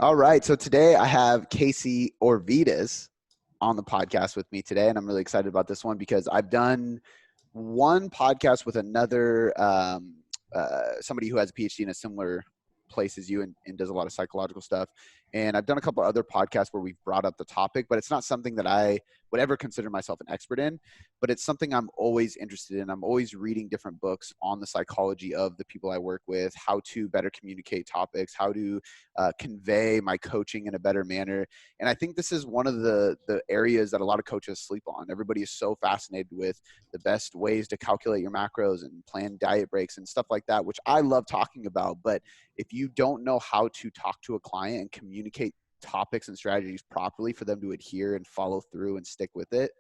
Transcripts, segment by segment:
All right. So today I have Kasey Orvidas on the podcast with me today, and I'm really excited about this one because I've done one podcast with another somebody who has a PhD in a similar place as you and does a lot of psychological stuff. And I've done a couple other podcasts where we've brought up the topic, but it's not something that I would ever consider myself an expert in, but it's something I'm always interested in. I'm always reading different books on the psychology of the people I work with, how to better communicate topics, how to convey my coaching in a better manner. And I think this is one of the areas that a lot of coaches sleep on. Everybody is so fascinated with the best ways to calculate your macros and plan diet breaks and stuff like that, which I love talking about. But if you don't know how to talk to a client and communicate topics and strategies properly for them to adhere and follow through and stick with it,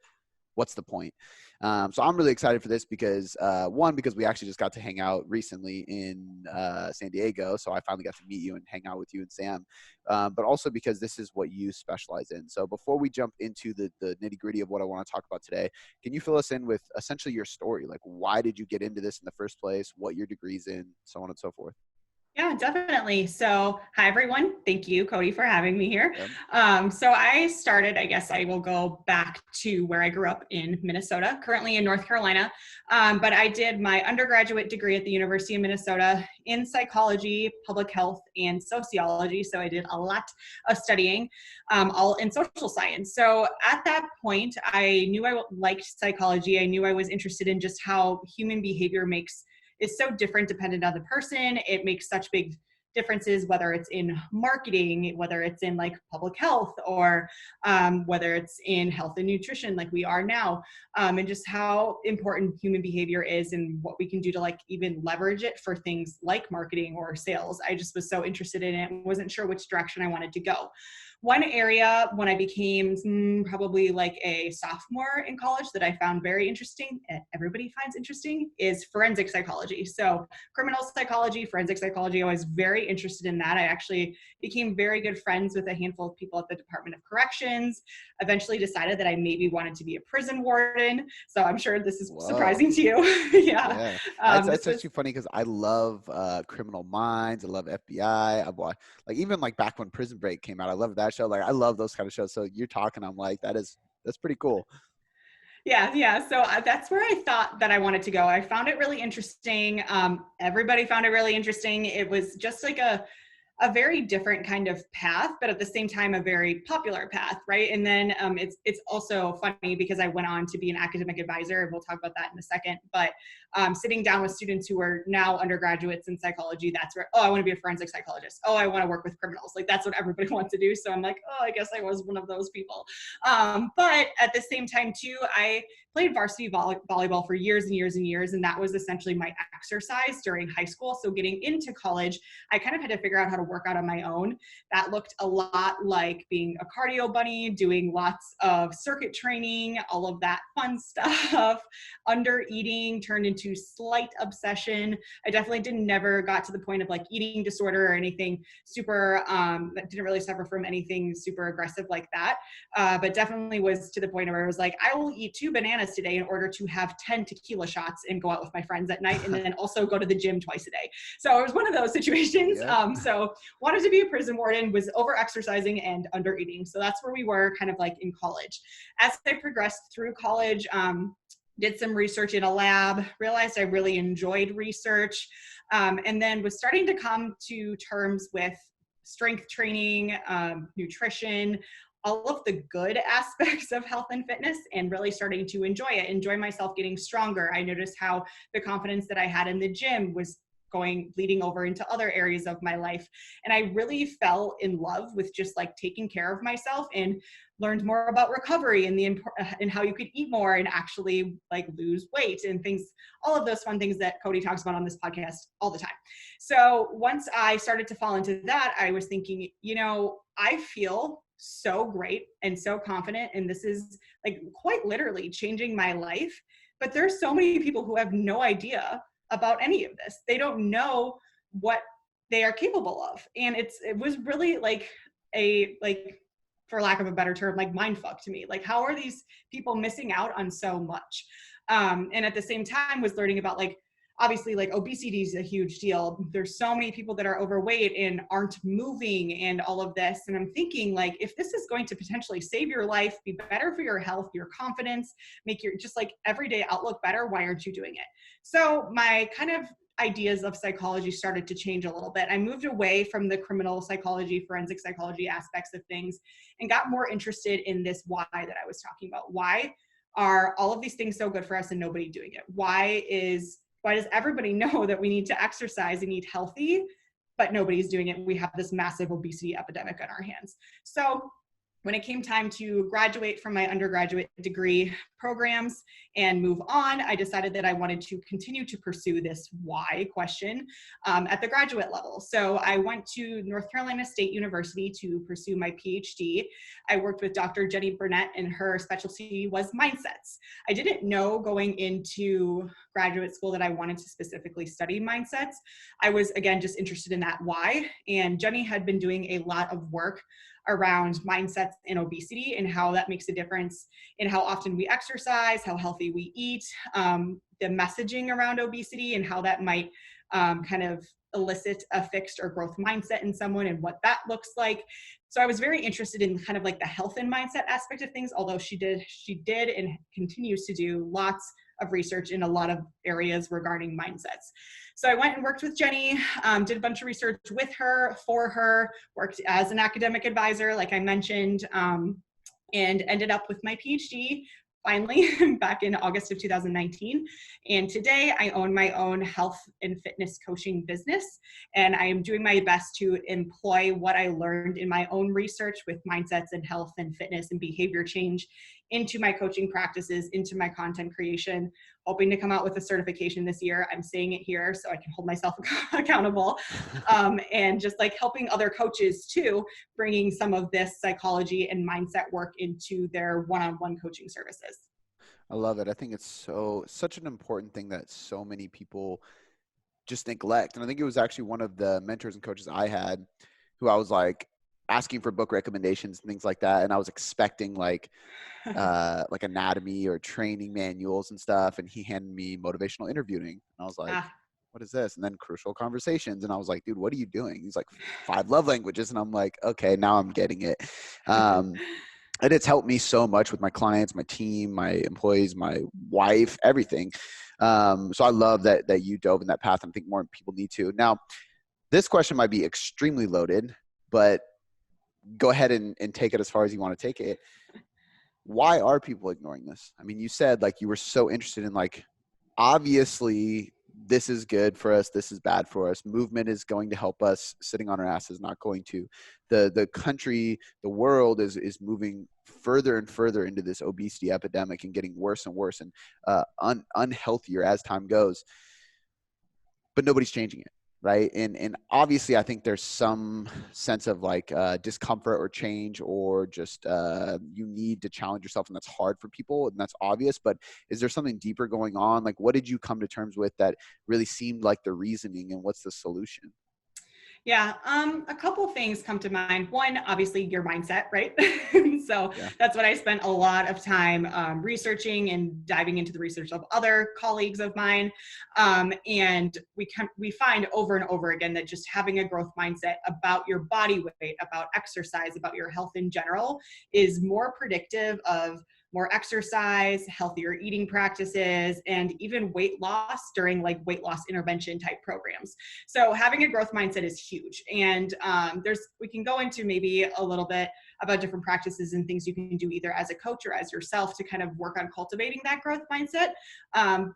what's the point? So I'm really excited for this because one, because we actually just got to hang out recently in San Diego. So I finally got to meet you and hang out with you and Sam, but also because this is what you specialize in. So before we jump into the nitty gritty of what I want to talk about today, can you fill us in with essentially your story? Like, why did you get into this in the first place? What your degree's in, so on and so forth. Yeah, definitely. So, hi everyone. Thank you, Cody, for having me here. Yep. So I started, I guess I will go back to where I grew up in Minnesota, currently in North Carolina. But I did my undergraduate degree at the University of Minnesota in psychology, public health, and sociology. So I did a lot of studying, all in social science. So at that point, I knew I liked psychology. I knew I was interested in just how human behavior is so different dependent on the person. It makes such big differences, whether it's in marketing, whether it's in like public health, or whether it's in health and nutrition like we are now, and just how important human behavior is and what we can do to like even leverage it for things like marketing or sales. I just was so interested in it and wasn't sure which direction I wanted to go. One area when I became probably like a sophomore in college that I found very interesting, and everybody finds interesting, is forensic psychology. So criminal psychology, forensic psychology, I was very interested in that. I actually became very good friends with a handful of people at the Department of Corrections, eventually decided that I maybe wanted to be a prison warden. So I'm sure this is Whoa. surprising to you. Yeah. Yeah, it's This was actually funny because I love Criminal Minds. I love FBI. I've watched like even like back when Prison Break came out. I love that show. Like I love those kind of shows. So you're talking, I'm like, that's pretty cool. Yeah. So that's where I thought that I wanted to go. I found it really interesting. Everybody found it really interesting. It was just like a very different kind of path, but at the same time, a very popular path, right? And then it's also funny because I went on to be an academic advisor, and we'll talk about that in a second. But sitting down with students who are now undergraduates in psychology, that's where, oh, I want to be a forensic psychologist. Oh, I want to work with criminals. Like that's what everybody wants to do. So I'm like, oh, I guess I was one of those people. But at the same time, too, I played varsity volleyball for years and years and years, and that was essentially my exercise during high school. So getting into college, I kind of had to figure out how to work out on my own. That looked a lot like being a cardio bunny, doing lots of circuit training, all of that fun stuff. Under eating turned into slight obsession. I definitely never got to the point of like eating disorder or anything super, that didn't really suffer from anything super aggressive like that. But definitely was to the point where I was like, I will eat 2 bananas today in order to have 10 tequila shots and go out with my friends at night, and then also go to the gym twice a day. So it was one of those situations. Yep. So wanted to be a prison warden, was over exercising and under eating. So that's where we were kind of like in college. As I progressed through college, did some research in a lab, realized I really enjoyed research, and then was starting to come to terms with strength training, nutrition, all of the good aspects of health and fitness, and really starting to enjoy myself getting stronger. I noticed how the confidence that I had in the gym was bleeding over into other areas of my life. And I really fell in love with just like taking care of myself, and learned more about recovery and how you could eat more and actually like lose weight and things, all of those fun things that Cody talks about on this podcast all the time. So once I started to fall into that, I was thinking, I feel so great and so confident, and this is like quite literally changing my life. But there's so many people who have no idea about any of this. They don't know what they are capable of. And it was really like for lack of a better term, like mind fuck to me. Like, how are these people missing out on so much? And at the same time was learning about like obviously like obesity is a huge deal. There's so many people that are overweight and aren't moving and all of this. And I'm thinking like, if this is going to potentially save your life, be better for your health, your confidence, make your just like everyday outlook better, why aren't you doing it? So my kind of ideas of psychology started to change a little bit. I moved away from the criminal psychology, forensic psychology aspects of things and got more interested in this why that I was talking about. Why are all of these things so good for us and nobody doing it? Why does everybody know that we need to exercise and eat healthy, but nobody's doing it? We have this massive obesity epidemic on our hands. So when it came time to graduate from my undergraduate degree programs and move on, I decided that I wanted to continue to pursue this why question at the graduate level. So I went to North Carolina State University to pursue my PhD. I worked with Dr. Jenny Burnett, and her specialty was mindsets. I didn't know going into graduate school that I wanted to specifically study mindsets. I was, again, just interested in that why. And Jenny had been doing a lot of work around mindsets and obesity and how that makes a difference in how often we exercise, how healthy we eat, the messaging around obesity and how that might kind of elicit a fixed or growth mindset in someone and what that looks like. So I was very interested in kind of like the health and mindset aspect of things, although she did and continues to do lots of research in a lot of areas regarding mindsets. So I went and worked with Jenny, did a bunch of research with her, for her, worked as an academic advisor, like I mentioned, and ended up with my PhD finally back in August of 2019. And today I own my own health and fitness coaching business. And I am doing my best to employ what I learned in my own research with mindsets and health and fitness and behavior change into my coaching practices, into my content creation, hoping to come out with a certification this year. I'm saying it here so I can hold myself accountable. And just like helping other coaches too, bringing some of this psychology and mindset work into their one-on-one coaching services. I love it. I think it's such an important thing that so many people just neglect. And I think it was actually one of the mentors and coaches I had who I was like asking for book recommendations and things like that. And I was expecting like anatomy or training manuals and stuff. And he handed me motivational interviewing. And I was like, what is this? And then crucial conversations. And I was like, dude, what are you doing? He's like 5 love languages. And I'm like, okay, now I'm getting it. And it's helped me so much with my clients, my team, my employees, my wife, everything. So I love that you dove in that path. And I think more people need to. Now, this question might be extremely loaded, but go ahead and take it as far as you want to take it. Why are people ignoring this? I mean, you said like you were so interested in like, obviously this is good for us. This is bad for us. Movement is going to help us. Sitting on our ass is not going to. The country, the world is moving further and further into this obesity epidemic and getting worse and worse and unhealthier as time goes. But nobody's changing it. Right. And obviously I think there's some sense of like discomfort or change or just you need to challenge yourself, and that's hard for people and that's obvious. But is there something deeper going on? Like, what did you come to terms with that really seemed like the reasoning, and what's the solution? Yeah, a couple things come to mind. One, obviously your mindset, right? So Yeah. that's what I spent a lot of time researching and diving into the research of other colleagues of mine. And we find over and over again that just having a growth mindset about your body weight, about exercise, about your health in general is more predictive of more exercise, healthier eating practices, and even weight loss during like weight loss intervention type programs. So having a growth mindset is huge. And we can go into maybe a little bit about different practices and things you can do either as a coach or as yourself to kind of work on cultivating that growth mindset.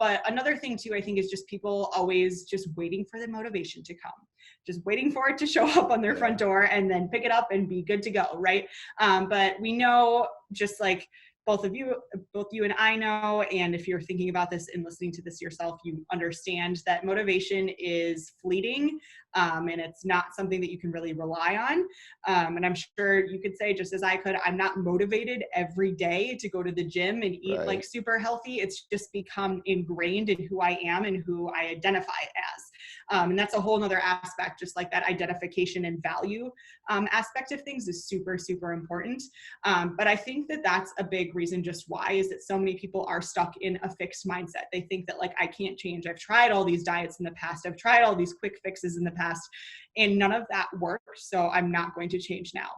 But another thing too, I think, is just people always just waiting for the motivation to come, just waiting for it to show up on their front door and then pick it up and be good to go, right? But we know, just like both you and I know, and if you're thinking about this and listening to this yourself, you understand that motivation is fleeting, and it's not something that you can really rely on. And I'm sure you could say, just as I could, I'm not motivated every day to go to the gym and eat like super healthy. It's just become ingrained in who I am and who I identify as. And that's a whole nother aspect, just like that identification and value aspect of things is super, super important. But I think that that's a big reason just why is that so many people are stuck in a fixed mindset. They think that like, I can't change. I've tried all these diets in the past. I've tried all these quick fixes in the past and none of that worked. So I'm not going to change now.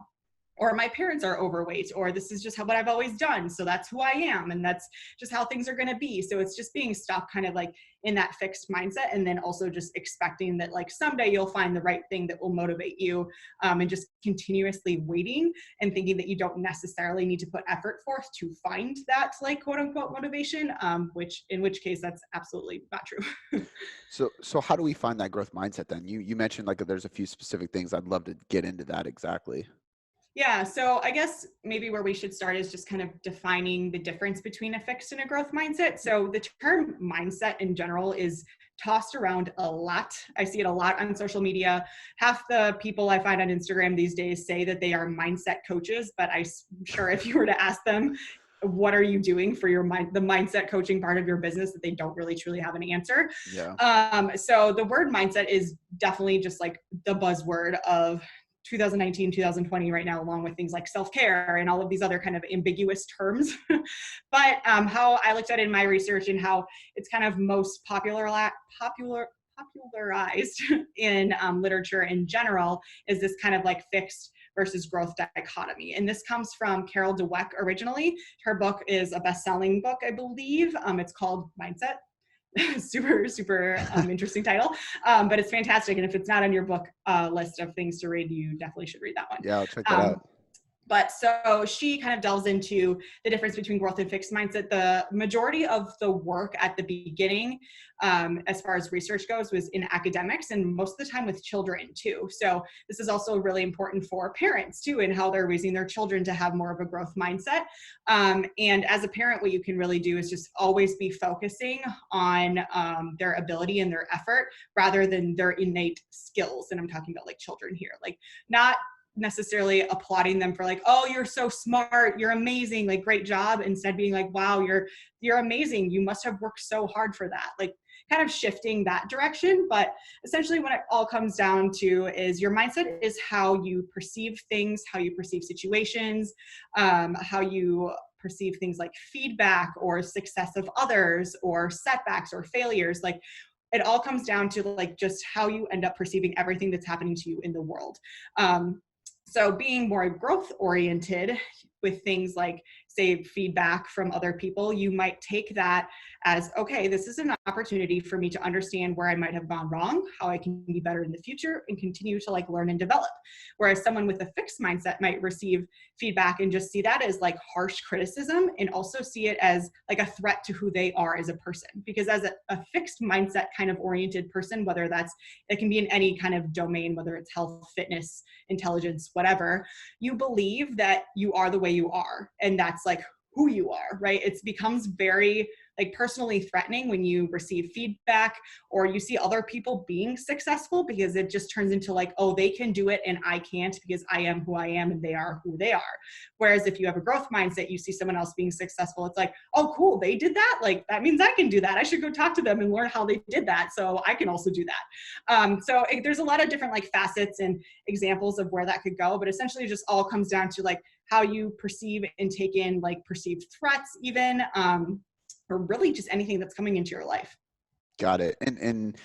Or my parents are overweight, or this is just what I've always done. So that's who I am. And that's just how things are going to be. So it's just being stuck kind of like in that fixed mindset. And then also just expecting that like someday you'll find the right thing that will motivate you, and just continuously waiting and thinking that you don't necessarily need to put effort forth to find that like quote unquote motivation, in which case that's absolutely not true. So how do we find that growth mindset then? You mentioned like there's a few specific things. I'd love to get into that exactly. Yeah, so I guess maybe where we should start is just kind of defining the difference between a fixed and a growth mindset. So the term mindset in general is tossed around a lot. I see it a lot on social media. Half the people I find on Instagram these days say that they are mindset coaches, but I'm sure if you were to ask them, what are you doing for your mind, the mindset coaching part of your business, that they don't really truly have an answer. Yeah. So the word mindset is definitely just like the buzzword of 2019, 2020 right now, along with things like self-care and all of these other kind of ambiguous terms. But how I looked at it in my research and how it's kind of most popularized in literature in general is this kind of like fixed versus growth dichotomy. And this comes from Carol Dweck originally. Her book is a best-selling book, I believe. It's called Mindset. super interesting title, but it's fantastic, and if it's not on your book list of things to read, you definitely should read that one. Yeah, I'll check that out. But so she kind of delves into the difference between growth and fixed mindset. The majority of the work at the beginning, as far as research goes, was in academics and most of the time with children too. So this is also really important for parents too, and how they're raising their children to have more of a growth mindset. And as a parent, what you can really do is just always be focusing on their ability and their effort rather than their innate skills. And I'm talking about like children here, like not necessarily applauding them for like, oh, you're so smart, you're amazing, like great job, instead being like, wow, you're amazing, you must have worked so hard for that, like kind of shifting that direction. But essentially what it all comes down to is your mindset is how you perceive things, how you perceive situations, how you perceive things like feedback or success of others or setbacks or failures. Like it all comes down to like just how you end up perceiving everything that's happening to you in the world. So being more growth oriented with things like, say, feedback from other people, you might take that as, okay, this is an opportunity for me to understand where I might have gone wrong, how I can be better in the future, and continue to like learn and develop. Whereas someone with a fixed mindset might receive feedback and just see that as like harsh criticism, and also see it as like a threat to who they are as a person. Because as a fixed mindset kind of oriented person, whether it can be in any kind of domain, whether it's health, fitness, intelligence, whatever, you believe that you are the way you are, and that's like who you are, right? It becomes very like personally threatening when you receive feedback or you see other people being successful, because it just turns into like, oh, they can do it and I can't because I am who I am and they are who they are. Whereas if you have a growth mindset, you see someone else being successful, it's like, oh, cool, they did that. Like that means I can do that. I should go talk to them and learn how they did that, so I can also do that. There's a lot of different like facets and examples of where that could go, but essentially it just all comes down to like how you perceive and take in like perceived threats even, or really just anything that's coming into your life. Got it. And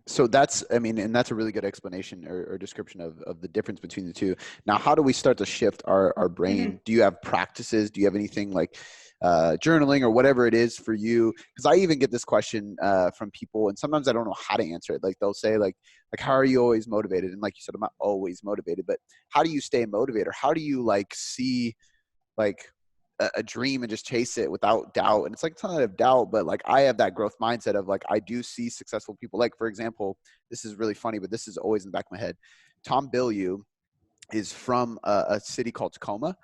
so that's, I mean, and that's a really good explanation or description of the difference between the two. Now, how do we start to shift our brain? Mm-hmm. Do you have practices? Do you have anything like journaling or whatever it is for you? Because I even get this question from people, and sometimes I don't know how to answer it. Like they'll say like, how are you always motivated? And like you said, I'm not always motivated, but how do you stay motivated? Or how do you like see like a dream and just chase it without doubt? And it's like a ton of doubt, but like I have that growth mindset of like, I do see successful people. Like, for example, this is really funny, but this is always in the back of my head. Tom Bilyeu is from a city called Tacoma,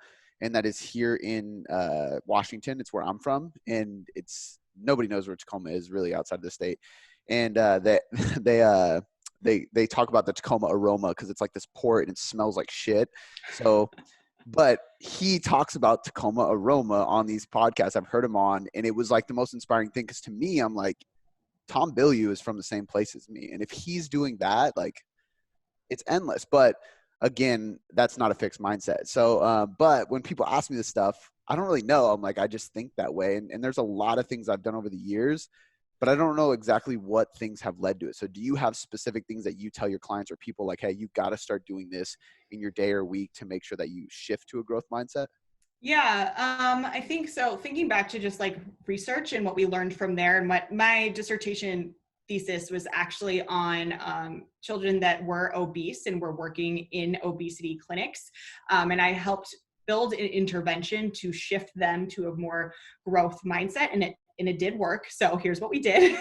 and that is here in Washington. It's where I'm from, and it's nobody knows where Tacoma is really outside of the state. And they talk about the Tacoma aroma because it's like this port and it smells like shit. So, but he talks about Tacoma aroma on these podcasts I've heard him on, and it was like the most inspiring thing because to me, I'm like, Tom Bilyeu is from the same place as me. And if he's doing that, like, it's endless. But again, that's not a fixed mindset. So, but when people ask me this stuff, I don't really know. I'm like, I just think that way. And there's a lot of things I've done over the years, but I don't know exactly what things have led to it. So do you have specific things that you tell your clients or people like, hey, you got to start doing this in your day or week to make sure that you shift to a growth mindset? Yeah, I think so. Thinking back to just like research and what we learned from there, and what my dissertation thesis was actually on children that were obese and were working in obesity clinics. And I helped build an intervention to shift them to a more growth mindset. And it did work. So here's what we did.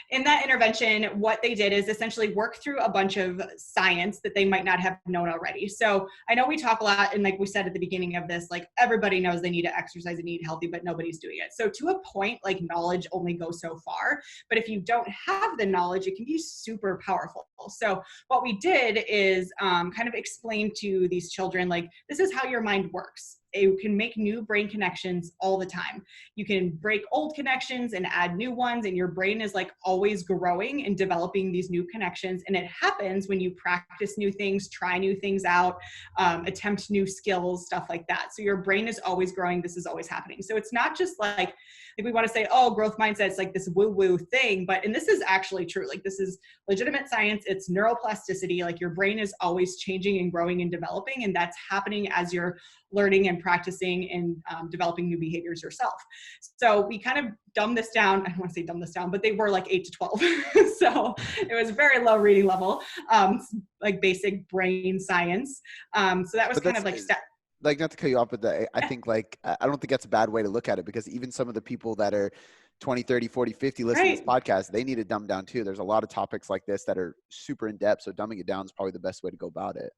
In that intervention, what they did is essentially work through a bunch of science that they might not have known already. So I know we talk a lot, and like we said at the beginning of this, like everybody knows they need to exercise and eat healthy, but nobody's doing it. So to a point, like knowledge only goes so far. But if you don't have the knowledge, it can be super powerful. So what we did is kind of explain to these children, like, this is how your mind works. You can make new brain connections all the time. You can break old connections and add new ones, and your brain is like always growing and developing these new connections. And it happens when you practice new things, try new things out, attempt new skills, stuff like that. So your brain is always growing. This is always happening. So it's not just like we want to say, oh, growth mindset is like this woo-woo thing, and this is actually true. Like, this is legitimate science. It's neuroplasticity. Like, your brain is always changing and growing and developing, and that's happening as you're learning and practicing and developing new behaviors yourself. So we kind of dumbed this down. I don't want to say dumb this down, but they were like 8 to 12. So it was very low reading level, like basic brain science. So that was kind of like like, not to cut you off, but I think like, I don't think that's a bad way to look at it, because even some of the people that are 20, 30, 40, 50 listening to this podcast, they need to dumb down too. There's a lot of topics like this that are super in depth. So dumbing it down is probably the best way to go about it.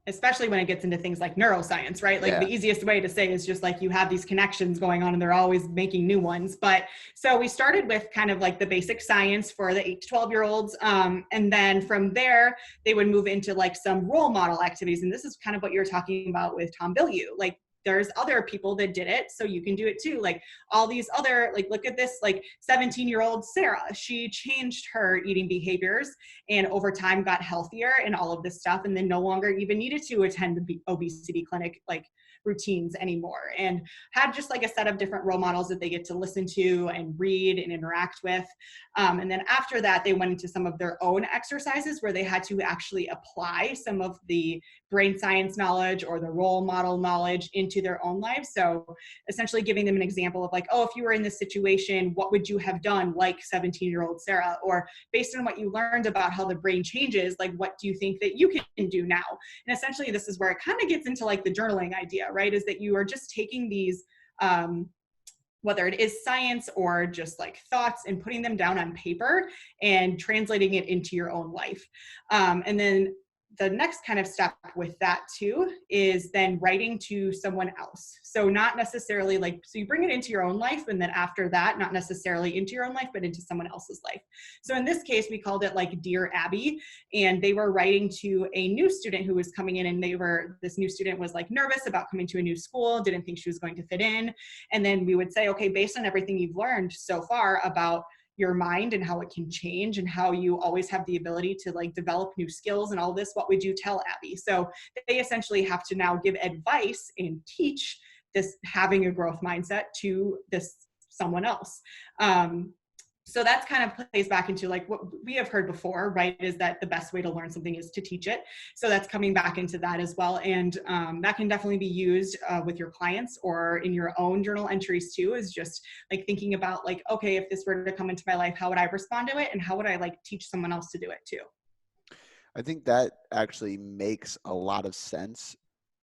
Especially when it gets into things like neuroscience, right? Like, the easiest way to say is just like, you have these connections going on and they're always making new ones. But so we started with kind of like the basic science for the 8 to 12-year-olds. And then from there, they would move into like some role model activities. And this is kind of what you're talking about with Tom Bilyeu. Like, there's other people that did it, so you can do it too. Like, all these other, like, look at this, like 17-year-old Sarah, she changed her eating behaviors and over time got healthier and all of this stuff, and then no longer even needed to attend the obesity clinic like routines anymore, and had just like a set of different role models that they get to listen to and read and interact with. And then after that, they went into some of their own exercises where they had to actually apply some of the brain science knowledge or the role model knowledge into their own lives. So essentially giving them an example of like, oh, if you were in this situation, what would you have done like 17-year-old Sarah? Or based on what you learned about how the brain changes, like, what do you think that you can do now? And essentially this is where it kind of gets into like the journaling idea, right? Is that you are just taking these, whether it is science or just like thoughts, and putting them down on paper and translating it into your own life. And then the next kind of step with that too is then writing to someone else. So not necessarily like, so you bring it into your own life, and then after that, not necessarily into your own life, but into someone else's life. So in this case, we called it like Dear Abby, and they were writing to a new student who was coming in, and this new student was like nervous about coming to a new school, didn't think she was going to fit in. And then we would say, okay, based on everything you've learned so far about your mind and how it can change and how you always have the ability to like develop new skills and all this, what would you tell Abby? So they essentially have to now give advice and teach this having a growth mindset to this someone else. So that's kind of plays back into like what we have heard before, right? Is that the best way to learn something is to teach it. So that's coming back into that as well. And that can definitely be used with your clients or in your own journal entries too, is just like thinking about like, okay, if this were to come into my life, how would I respond to it? And how would I like teach someone else to do it too? I think that actually makes a lot of sense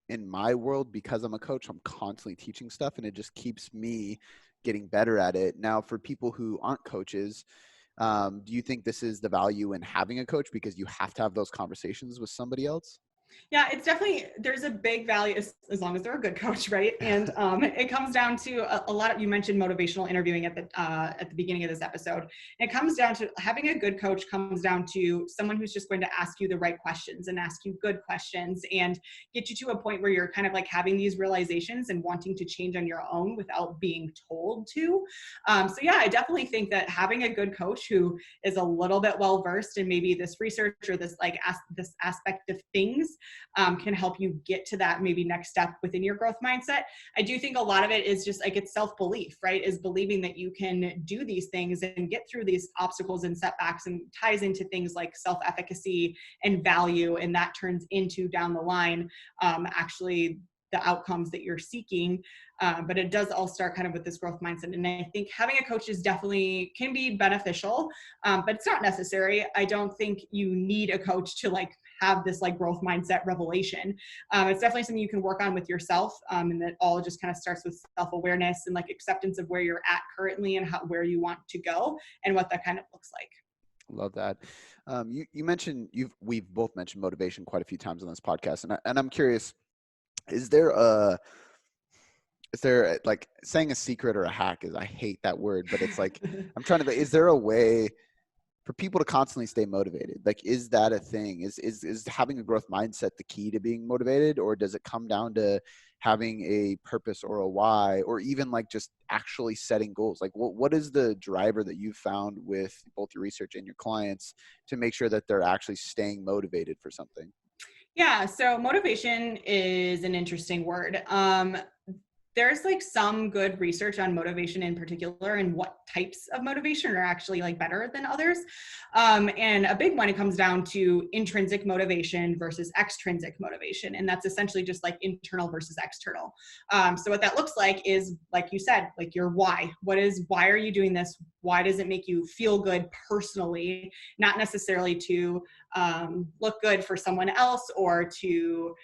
in my world, because I'm a coach. I'm constantly teaching stuff, and it just keeps me getting better at it. Now, for people who aren't coaches, do you think this is the value in having a coach, because you have to have those conversations with somebody else? Yeah, it's definitely, there's a big value as long as they're a good coach, right? And it comes down to a lot of, you mentioned motivational interviewing at the beginning of this episode. It comes down to having a good coach comes down to someone who's just going to ask you the right questions and ask you good questions and get you to a point where you're kind of like having these realizations and wanting to change on your own without being told to. So yeah, I definitely think that having a good coach who is a little bit well versed in maybe this research or this like this aspect of things can help you get to that maybe next step within your growth mindset. I do think a lot of it is just like it's self-belief, right? Is believing that you can do these things and get through these obstacles and setbacks, and ties into things like self-efficacy and value. And that turns into down the line, actually the outcomes that you're seeking. But it does all start kind of with this growth mindset. And I think having a coach is definitely can be beneficial, but it's not necessary. I don't think you need a coach to like have this like growth mindset revelation. It's definitely something you can work on with yourself. And that all just kind of starts with self-awareness and like acceptance of where you're at currently and where you want to go and what that kind of looks like. Love that. You mentioned we've both mentioned motivation quite a few times on this podcast, and I'm curious, is there like saying a secret or a hack is, I hate that word, but it's like, I'm trying to, is there a way for people to constantly stay motivated? Like, is that a thing? Is having a growth mindset the key to being motivated, or does it come down to having a purpose or a why, or even like just actually setting goals? Like what is the driver that you've found with both your research and your clients to make sure that they're actually staying motivated for something? Yeah, so motivation is an interesting word. There's like some good research on motivation in particular and what types of motivation are actually like better than others. And a big one, it comes down to intrinsic motivation versus extrinsic motivation. And that's essentially just like internal versus external. So what that looks like is, like you said, like your why. Why are you doing this? Why does it make you feel good personally? Not necessarily to look good for someone else or to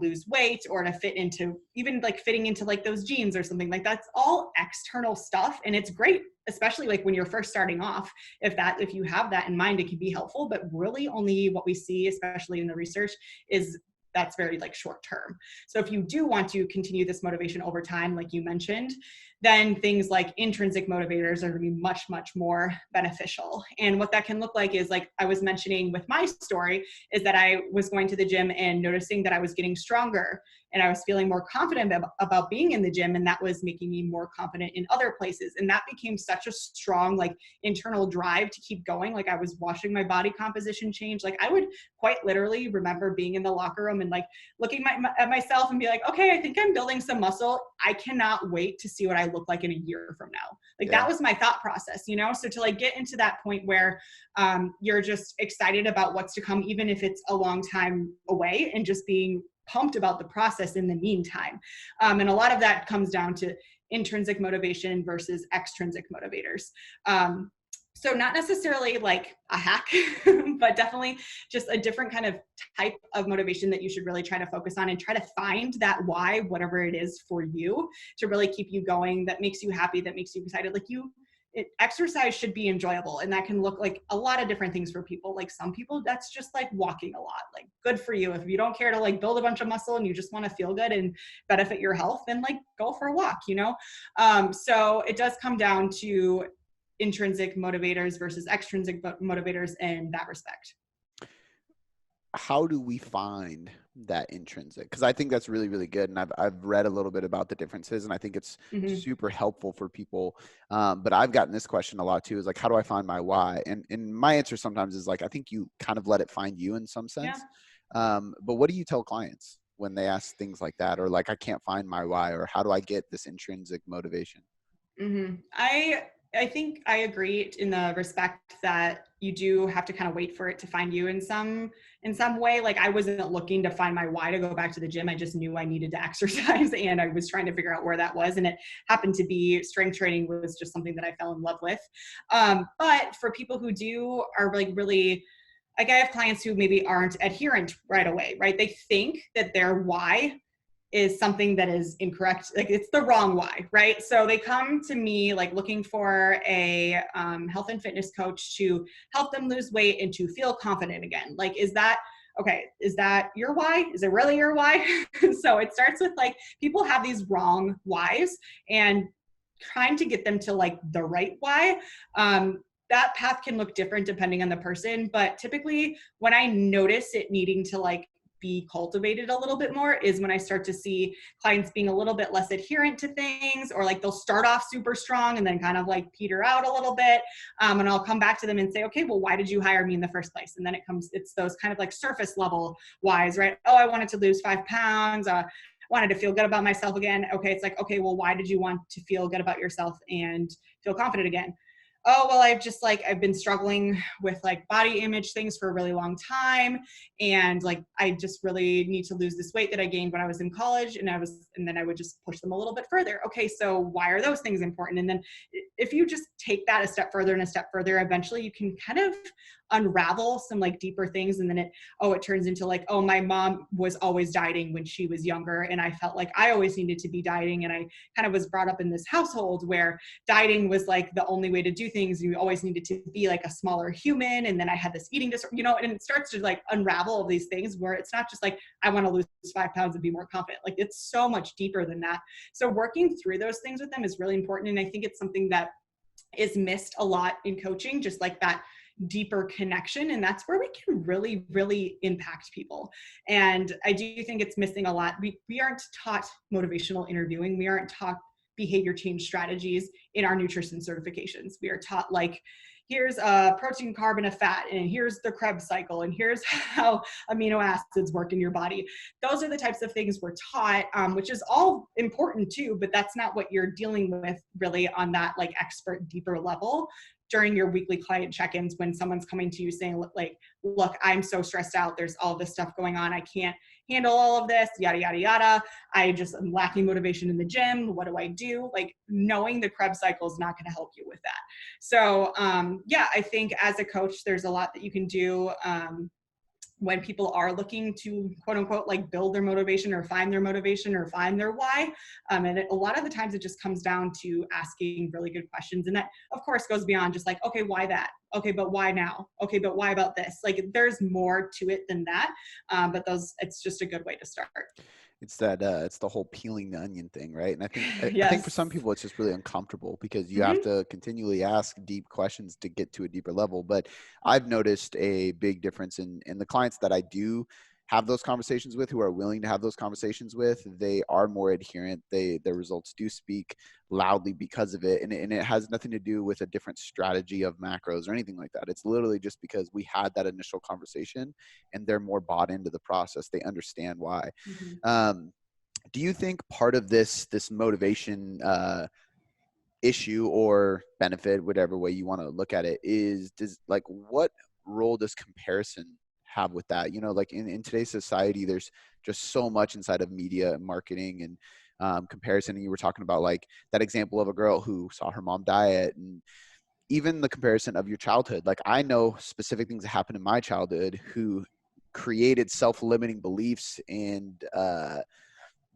lose weight or to fit into, even like fitting into like those jeans or something. Like that's all external stuff, and it's great, especially like when you're first starting off. If you have that in mind, it can be helpful, but really only what we see, especially in the research, is that's very like short term. So if you do want to continue this motivation over time, like you mentioned, then things like intrinsic motivators are going to be much, much more beneficial. And what that can look like is, like I was mentioning with my story, is that I was going to the gym and noticing that I was getting stronger and I was feeling more confident about being in the gym. And that was making me more confident in other places. And that became such a strong, like internal drive to keep going. Like I was watching my body composition change. Like I would quite literally remember being in the locker room and like looking at myself and be like, okay, I think I'm building some muscle. I cannot wait to see what I look like in a year from now. Like that was my thought process, you know? So to like get into that point where you're just excited about what's to come, even if it's a long time away, and just being pumped about the process in the meantime. And a lot of that comes down to intrinsic motivation versus extrinsic motivators. So not necessarily like a hack, but definitely just a different kind of type of motivation that you should really try to focus on and try to find that why, whatever it is for you, to really keep you going, that makes you happy, that makes you excited. Like exercise should be enjoyable, and that can look like a lot of different things for people. Like some people, that's just like walking a lot. Like good for you. If you don't care to like build a bunch of muscle and you just want to feel good and benefit your health, then like go for a walk, you know? So it does come down to intrinsic motivators versus extrinsic motivators in that respect. How do we find that intrinsic? Because I think that's really, really good. And I've read a little bit about the differences, and I think it's super helpful for people. But I've gotten this question a lot too, is like, how do I find my why? And my answer sometimes is like, I think you kind of let it find you in some sense. Yeah. But what do you tell clients when they ask things like that? Or like, I can't find my why, or how do I get this intrinsic motivation? I think I agree in the respect that you do have to kind of wait for it to find you in some way. Like I wasn't looking to find my why to go back to the gym. I just knew I needed to exercise, and I was trying to figure out where that was. And it happened to be strength training was just something that I fell in love with. But for people who are like really, like I have clients who maybe aren't adherent right away, right? They think that their why is something that is incorrect. Like it's the wrong why, right? So they come to me like looking for a health and fitness coach to help them lose weight and to feel confident again. Like, is that okay, is that your why? Is it really your why? So it starts with like, people have these wrong whys, and trying to get them to like the right why. That path can look different depending on the person, but typically when I notice it needing to like be cultivated a little bit more is when I start to see clients being a little bit less adherent to things, or like they'll start off super strong and then kind of like peter out a little bit. And I'll come back to them and say, okay, well, why did you hire me in the first place? And then it's those kind of like surface level whys, right? Oh, I wanted to lose 5 pounds. Wanted to feel good about myself again. Okay, it's like, okay, well, why did you want to feel good about yourself and feel confident again? Oh, well, I've been struggling with like body image things for a really long time. And like, I just really need to lose this weight that I gained when I was in college. And then I would just push them a little bit further. Okay, so why are those things important? And then if you just take that a step further and a step further, eventually you can kind of unravel some like deeper things. And then it turns into like, oh, my mom was always dieting when she was younger. And I felt like I always needed to be dieting. And I kind of was brought up in this household where dieting was like the only way to do things. You always needed to be like a smaller human. And then I had this eating disorder, and it starts to like unravel all these things where it's not just like, I want to lose 5 pounds and be more confident. Like, it's so much deeper than that. So working through those things with them is really important. And I think it's something that is missed a lot in coaching, just like that deeper connection. And that's where we can really, really impact people. And I do think it's missing a lot. We aren't taught motivational interviewing. We aren't taught behavior change strategies in our nutrition certifications. We are taught like, here's a protein, carb, and a fat, and here's the Krebs cycle, and here's how amino acids work in your body. Those are the types of things we're taught, which is all important too, but that's not what you're dealing with really on that like expert deeper level during your weekly client check-ins, when someone's coming to you saying like, look, I'm so stressed out. There's all this stuff going on. I can't handle all of this, yada, yada, yada. I'm lacking motivation in the gym. What do I do? Like, knowing the Krebs cycle is not going to help you with that. So yeah, I think as a coach, there's a lot that you can do when people are looking to quote unquote like build their motivation or find their why. And a lot of the times it just comes down to asking really good questions. And that of course goes beyond just like, okay, why that? Okay, but why now? Okay, but why about this? Like, there's more to it than that. But it's just a good way to start. It's that it's the whole peeling the onion thing, right? And I think for Yes. some people it's just really uncomfortable because you have Mm-hmm. to continually ask deep questions to get to a deeper level. But I've noticed a big difference in the clients that I do have those conversations with, who are willing to have those conversations with. They are more adherent. Their results do speak loudly because of it. And it has nothing to do with a different strategy of macros or anything like that. It's literally just because we had that initial conversation and they're more bought into the process. They understand why. Mm-hmm. Do you think part of this motivation issue or benefit, whatever way you want to look at it, what role does comparison have with that? Like in today's society, there's just so much inside of media and marketing and comparison. And you were talking about like that example of a girl who saw her mom diet, and even the comparison of your childhood. Like, I know specific things that happened in my childhood who created self-limiting beliefs and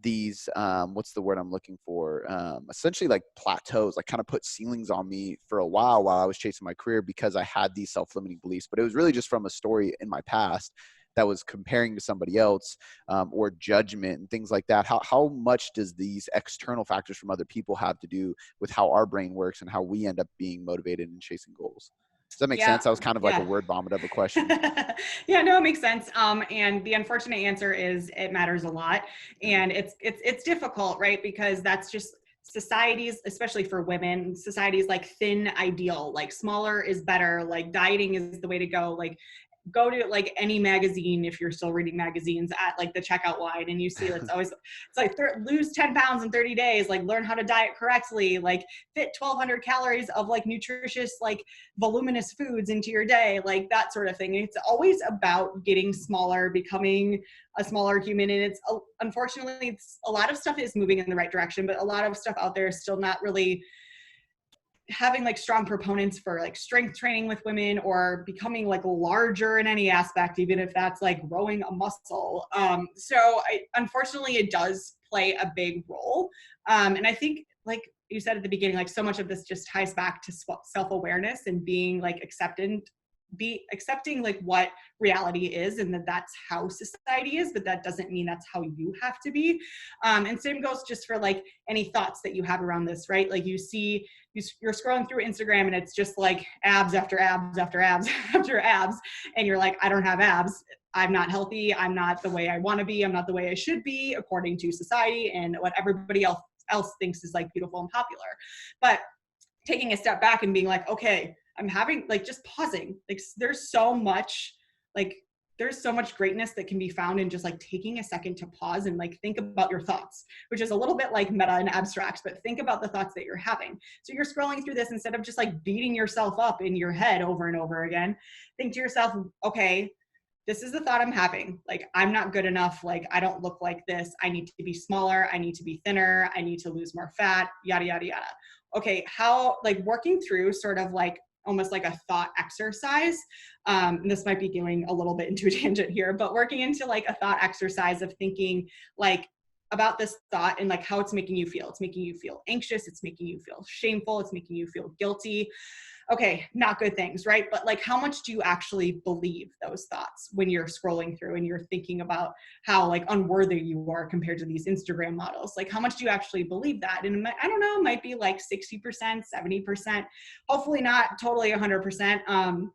these what's the word I'm looking for, essentially like plateaus, like kind of put ceilings on me for a while I was chasing my career because I had these self-limiting beliefs. But it was really just from a story in my past that was comparing to somebody else, or judgment and things like that. How much does these external factors from other people have to do with how our brain works and how we end up being motivated and chasing goals? Does that make Yeah, sense? That was kind of like a yeah. word vomit of a question. Yeah, no, it makes sense. And the unfortunate answer is it matters a lot. Yeah. And it's difficult, right? Because that's just society's, especially for women, society's like thin ideal, like smaller is better, like dieting is the way to go. Like, go to like any magazine, if you're still reading magazines, at like the checkout line, and you see it's always, it's like lose 10 pounds in 30 days, like learn how to diet correctly, like fit 1,200 calories of like nutritious, like voluminous foods into your day, like that sort of thing. It's always about getting smaller, becoming a smaller human. And unfortunately, it's a lot of stuff is moving in the right direction, but a lot of stuff out there is still not really having like strong proponents for like strength training with women, or becoming like larger in any aspect, even if that's like growing a muscle. So unfortunately, it does play a big role. And I think, like you said at the beginning, like so much of this just ties back to self-awareness and being like acceptant accepting like what reality is, and that's how society is, but that doesn't mean that's how you have to be. And same goes just for like any thoughts that you have around this, right? Like you're scrolling through Instagram and it's just like abs after abs after abs after abs, and you're like, I don't have abs, I'm not healthy, I'm not the way I want to be, I'm not the way I should be according to society and what everybody else thinks is like beautiful and popular. But taking a step back and being like, okay, I'm having like just pausing. Like there's so much greatness that can be found in just like taking a second to pause and like think about your thoughts, which is a little bit like meta and abstract, but think about the thoughts that you're having. So you're scrolling through this, instead of just like beating yourself up in your head over and over again, think to yourself, okay, this is the thought I'm having. Like, I'm not good enough. Like, I don't look like this. I need to be smaller. I need to be thinner. I need to lose more fat, yada, yada, yada. Okay, how, like working through sort of like almost like a thought exercise. And this might be going a little bit into a tangent here, but working into like a thought exercise of thinking like about this thought and like how it's making you feel. It's making you feel anxious. It's making you feel shameful. It's making you feel guilty. Okay, not good things, right? But like, how much do you actually believe those thoughts when you're scrolling through and you're thinking about how like unworthy you are compared to these Instagram models? Like, how much do you actually believe that? And I don't know, it might be like 60%, 70%, hopefully not totally 100%.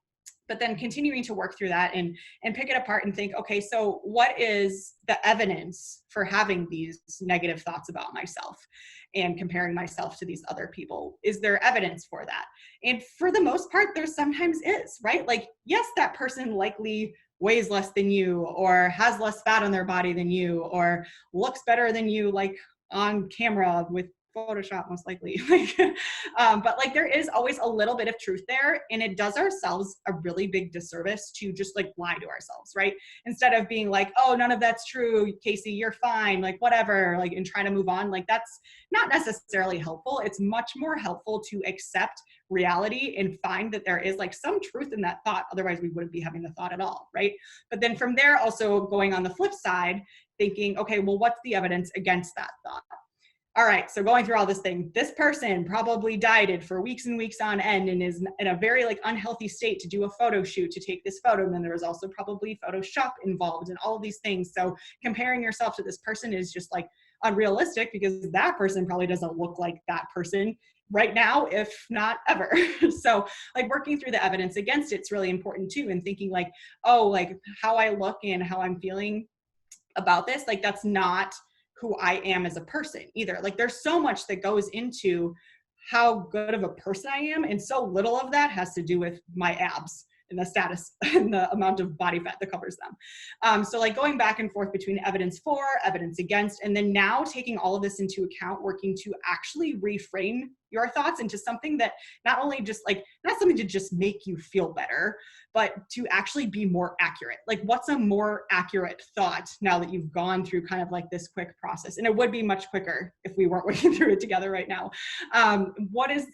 But then continuing to work through that and pick it apart and think, okay, so what is the evidence for having these negative thoughts about myself and comparing myself to these other people? Is there evidence for that? And for the most part, there sometimes is, right? Like, yes, that person likely weighs less than you, or has less fat on their body than you, or looks better than you, like on camera with Photoshop, most likely. But like, there is always a little bit of truth there, and it does ourselves a really big disservice to just like lie to ourselves, right? Instead of being like, oh, none of that's true, Kasey, you're fine, like whatever, like, and trying to move on. Like, that's not necessarily helpful. It's much more helpful to accept reality and find that there is like some truth in that thought. Otherwise, we wouldn't be having the thought at all, right? But then from there, also going on the flip side, thinking, okay, well, what's the evidence against that thought? All right, so going through all this thing, this person probably dieted for weeks and weeks on end and is in a very like unhealthy state to do a photo shoot to take this photo. And then there was also probably Photoshop involved and all of these things. So comparing yourself to this person is just like unrealistic, because that person probably doesn't look like that person right now, if not ever. So like working through the evidence against it's really important too, and thinking like, oh, like how I look and how I'm feeling about this, like that's not who I am as a person either. Like, there's so much that goes into how good of a person I am, and so little of that has to do with my abs and the status and the amount of body fat that covers them. So like going back and forth between evidence for, evidence against, and then now taking all of this into account, working to actually reframe your thoughts into something that not only just like, not something to just make you feel better, but to actually be more accurate. Like, what's a more accurate thought now that you've gone through kind of like this quick process? And it would be much quicker if we weren't working through it together right now. What's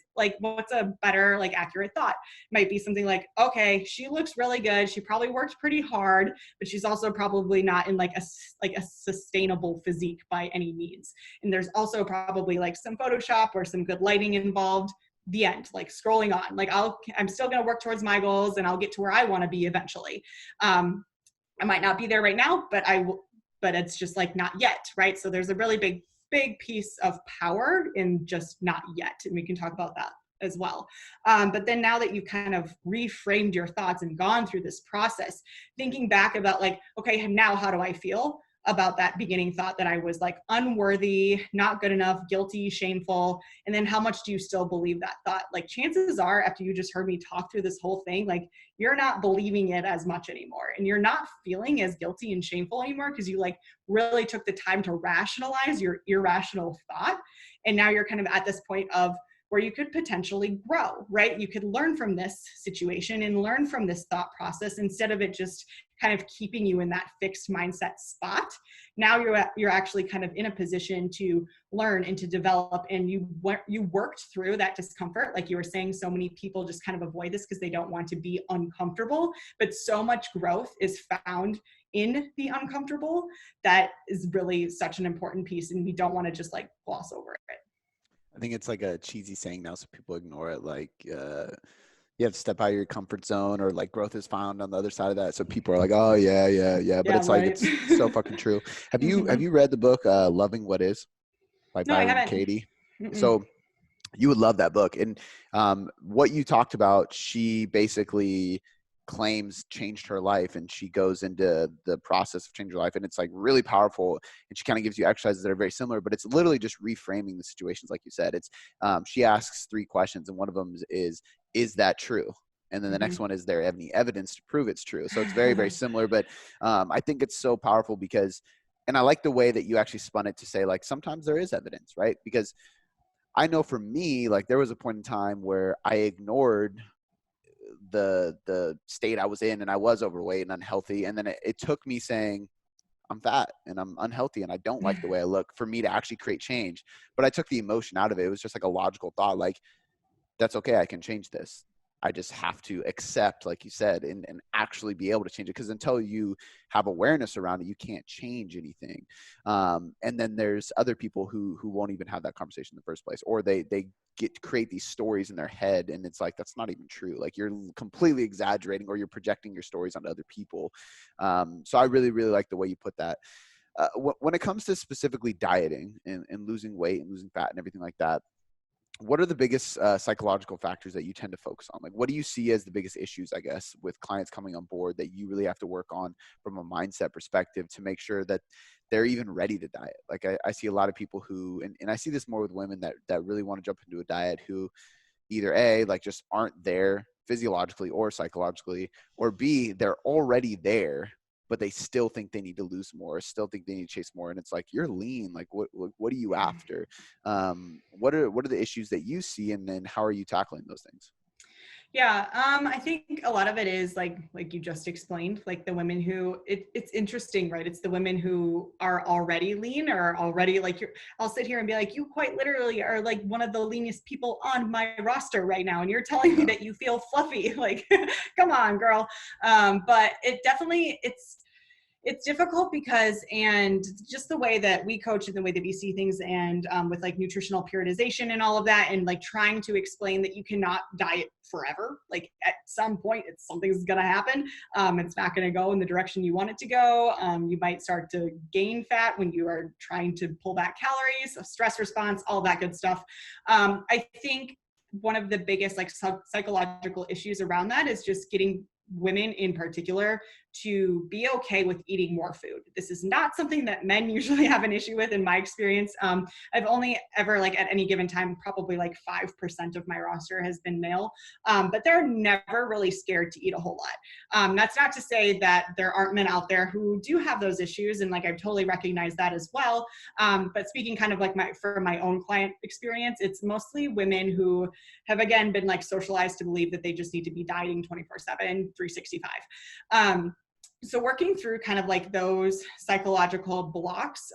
a better, like accurate thought? Might be something like, okay, she looks really good. She probably worked pretty hard, but she's also probably not in like a sustainable physique by any means. And there's also probably like some Photoshop or some good lighting involved. The end, like scrolling on, like I'm still going to work towards my goals and I'll get to where I want to be eventually. I might not be there right now, but but it's just like not yet. Right. So there's a really big piece of power in just not yet. And we can talk about that as well. But then now that you've kind of reframed your thoughts and gone through this process, thinking back about like, okay, now how do I feel about that beginning thought that I was like unworthy, not good enough, guilty, shameful, and then how much do you still believe that thought? Like, chances are, after you just heard me talk through this whole thing, like you're not believing it as much anymore, and you're not feeling as guilty and shameful anymore, because you like really took the time to rationalize your irrational thought. And now you're kind of at this point of where you could potentially grow, right? You could learn from this situation and learn from this thought process, instead of it just kind of keeping you in that fixed mindset spot. Now you're actually kind of in a position to learn and to develop, and you worked through that discomfort. Like you were saying, so many people just kind of avoid this because they don't want to be uncomfortable, but so much growth is found in the uncomfortable. That is really such an important piece, and we don't want to just like gloss over it. I think it's like a cheesy saying now, so people ignore it. Like, You have to step out of your comfort zone, or like growth is found on the other side of that. So people are like, oh yeah, yeah, yeah. But Yeah, it's like, right. it's so fucking true. Have Mhm. you read the book, Loving What Is by No, I Byron haven't. Katie? Mm-mm. So you would love that book. And what you talked about, she basically claims changed her life, and she goes into the process of changing her life, and it's like really powerful. And she kind of gives you exercises that are very similar, but it's literally just reframing the situations. Like you said, it's she asks 3 questions, and one of them is that true? And then the next Mhm. one is, there any evidence to prove it's true? So it's very, very similar, but I think it's so powerful because, and I like the way that you actually spun it to say, like, sometimes there is evidence, right? Because I know for me, like, there was a point in time where I ignored the state I was in, and I was overweight and unhealthy. And then it took me saying, I'm fat and I'm unhealthy and I don't like the way I look, for me to actually create change. But I took the emotion out of it. It was just like a logical thought, like, that's okay. I can change this. I just have to accept, like you said, and actually be able to change it. Because until you have awareness around it, you can't change anything. And then there's other people who won't even have that conversation in the first place, or they get to create these stories in their head, and it's like, that's not even true. Like, you're completely exaggerating, or you're projecting your stories onto other people. So I really, really like the way you put that. When it comes to specifically dieting and losing weight and losing fat and everything like that, what are the biggest psychological factors that you tend to focus on? Like, what do you see as the biggest issues, I guess, with clients coming on board that you really have to work on from a mindset perspective to make sure that they're even ready to diet? Like, I see a lot of people who, and I see this more with women that really want to jump into a diet, who either A, like, just aren't there physiologically or psychologically, or B, they're already there, but they still think they need to lose more, still think they need to chase more. And it's like, you're lean. Like, what are you after? What are the issues that you see, and then how are you tackling those things? Yeah, I think a lot of it is like you just explained, like the women who it's interesting, right? It's the women who are already lean, or already like I'll sit here and be like, you quite literally are like one of the leanest people on my roster right now, and you're telling me Yeah. that you feel fluffy. Like, come on, girl. But it definitely it's difficult because, and just the way that we coach and the way that we see things, and with like nutritional periodization and all of that, and like trying to explain that you cannot diet forever. Like, at some point, something's going to happen. It's not going to go in the direction you want it to go. You might start to gain fat when you are trying to pull back calories, a stress response, all that good stuff. I think one of the biggest like psychological issues around that is just getting women in particular to be okay with eating more food. This is not something that men usually have an issue with, in my experience. I've only ever, like, at any given time, probably like 5% of my roster has been male, but they're never really scared to eat a whole lot. That's not to say that there aren't men out there who do have those issues, and like I totally recognize that as well. But speaking kind of like for my own client experience, it's mostly women who have, again, been like socialized to believe that they just need to be dieting 24/7, 365. So working through kind of like those psychological blocks,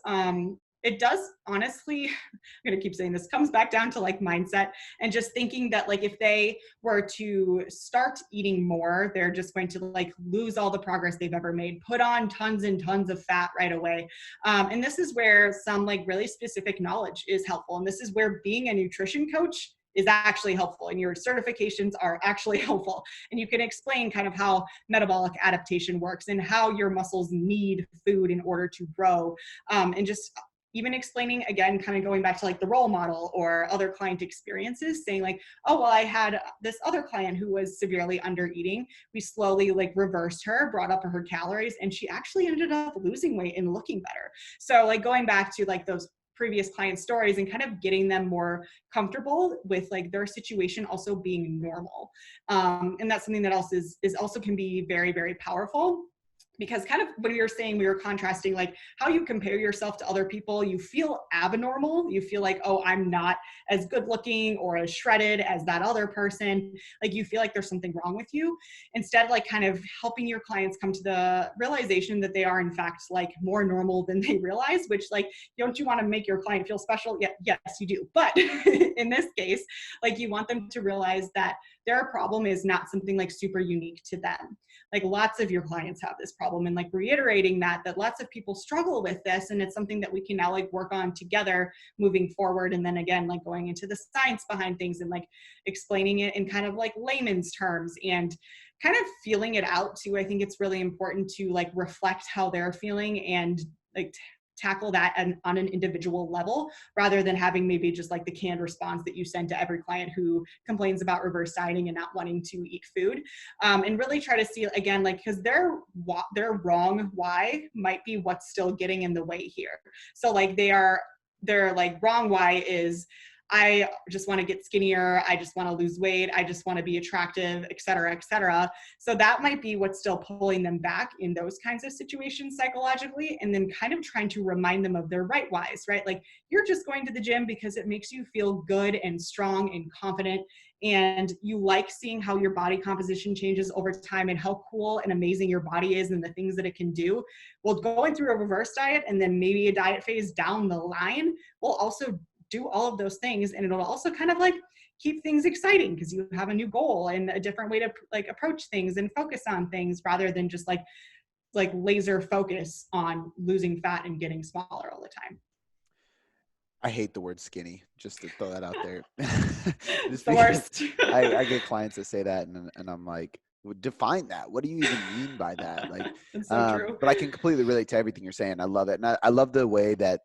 it does honestly, I'm going to keep saying this, comes back down to like mindset, and just thinking that like if they were to start eating more, they're just going to like lose all the progress they've ever made, put on tons and tons of fat right away. And this is where some like really specific knowledge is helpful. And this is where being a nutrition coach is actually helpful, and your certifications are actually helpful. And you can explain kind of how metabolic adaptation works and how your muscles need food in order to grow. And just even explaining, again, kind of going back to like the role model or other client experiences, saying like, oh, well, I had this other client who was severely under eating. We slowly like reversed her, brought up her calories, and she actually ended up losing weight and looking better. So like going back to like those previous client stories and kind of getting them more comfortable with like their situation also being normal. And that's something that else is also can be very, very powerful. Because kind of when we were saying, we were contrasting like how you compare yourself to other people, you feel abnormal. You feel like, oh, I'm not as good looking or as shredded as that other person. Like you feel like there's something wrong with you. Instead, like kind of helping your clients come to the realization that they are in fact like more normal than they realize, which like, don't you want to make your client feel special? Yeah, yes, you do. But in this case, like you want them to realize that their problem is not something like super unique to them. Like lots of your clients have this problem, and like reiterating that lots of people struggle with this, and it's something that we can now like work on together moving forward. And then again, like going into the science behind things and like explaining it in kind of like layman's terms and kind of feeling it out too. I think it's really important to like reflect how they're feeling and like tackle that on an individual level, rather than having maybe just like the canned response that you send to every client who complains about reverse dieting and not wanting to eat food. And really try to see again, like, because their wrong why might be what's still getting in the way here. So like their like wrong why is, I just want to get skinnier. I just want to lose weight. I just want to be attractive, et cetera, et cetera. So that might be what's still pulling them back in those kinds of situations psychologically. And then kind of trying to remind them of their right whys, right? Like you're just going to the gym because it makes you feel good and strong and confident. And you like seeing how your body composition changes over time and how cool and amazing your body is and the things that it can do. Well, going through a reverse diet and then maybe a diet phase down the line will also do all of those things, and it'll also kind of like keep things exciting because you have a new goal and a different way to like approach things and focus on things, rather than just like laser focus on losing fat and getting smaller all the time. I hate the word skinny, just to throw that out there. It's the worst. I get clients that say that, and I'm like, define that. What do you even mean by that? Like, it's so true. But I can completely relate to everything you're saying. I love it. And I love the way that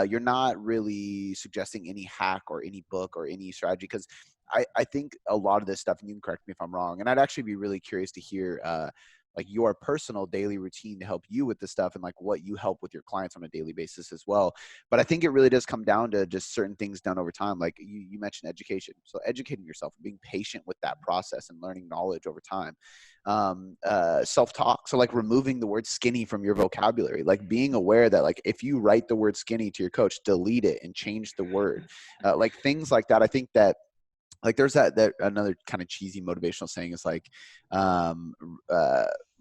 you're not really suggesting any hack or any book or any strategy, because I think a lot of this stuff, and you can correct me if I'm wrong, and I'd actually be really curious to hear like your personal daily routine to help you with this stuff, and like what you help with your clients on a daily basis as well. But I think it really does come down to just certain things done over time. Like you mentioned education. So educating yourself and being patient with that process and learning knowledge over time. Self-talk. So like removing the word skinny from your vocabulary, like being aware that like if you write the word skinny to your coach, delete it and change the word, like things like that. I think that like there's that another kind of cheesy motivational saying is like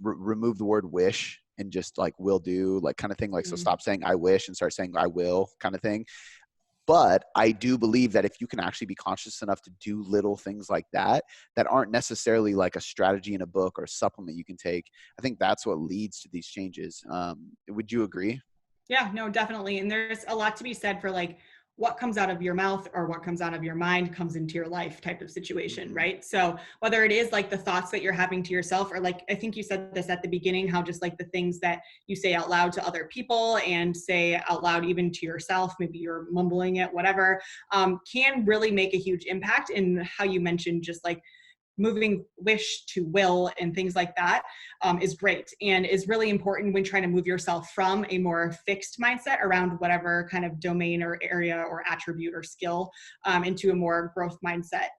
remove the word wish and just like will do, like kind of thing. Like, so stop saying I wish and start saying I will, kind of thing. But I do believe that if you can actually be conscious enough to do little things like that, that aren't necessarily like a strategy in a book or a supplement you can take, I think that's what leads to these changes. Would you agree? Yeah, no, definitely. And there's a lot to be said for like what comes out of your mouth or what comes out of your mind comes into your life type of situation, right? So whether it is like the thoughts that you're having to yourself, or like, I think you said this at the beginning, how just like the things that you say out loud to other people and say out loud even to yourself, maybe you're mumbling it, whatever, can really make a huge impact in how you mentioned just like moving wish to will and things like that is great and is really important when trying to move yourself from a more fixed mindset around whatever kind of domain or area or attribute or skill into a more growth mindset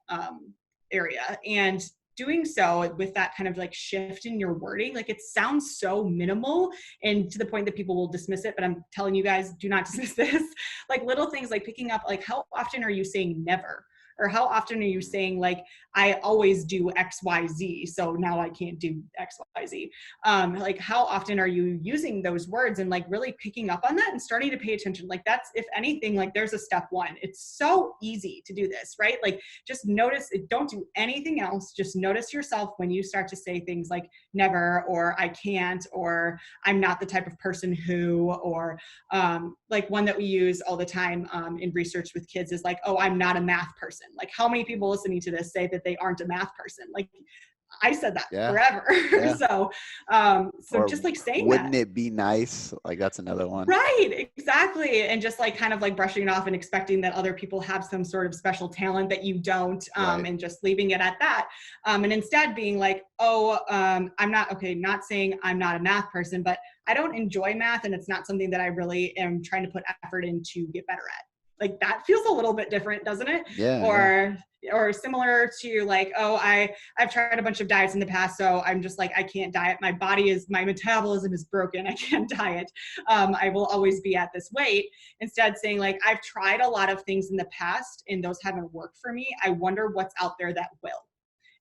area. And doing so with that kind of like shift in your wording, like it sounds so minimal and to the point that people will dismiss it, but I'm telling you guys, do not dismiss this. Like little things like picking up, like how often are you saying never? Or how often are you saying like, I always do X, Y, Z, so now I can't do X, Y, Z. Like how often are you using those words and like really picking up on that and starting to pay attention? Like that's, if anything, like there's a step one. It's so easy to do this, right? Like just notice it, don't do anything else. Just notice yourself when you start to say things like never, or I can't, or I'm not the type of person who, or like one that we use all the time in research with kids is like, oh, I'm not a math person. Like how many people listening to this say that they aren't a math person? Like I said that forever. Yeah. So Or just like saying wouldn't that. it be nice? Like that's another one. Right, exactly. And just like kind of like brushing it off and expecting that other people have some sort of special talent that you don't, and just leaving it at that. And instead being like, oh, I'm not, okay, not saying I'm not a math person, but I don't enjoy math and it's not something that I really am trying to put effort in to get better at. Like that feels a little bit different, doesn't it? Yeah. Or similar to like, oh, I've tried a bunch of diets in the past, so I'm just like, I can't diet. My metabolism is broken. I can't diet. I will always be at this weight. Instead saying like, I've tried a lot of things in the past and those haven't worked for me. I wonder what's out there that will.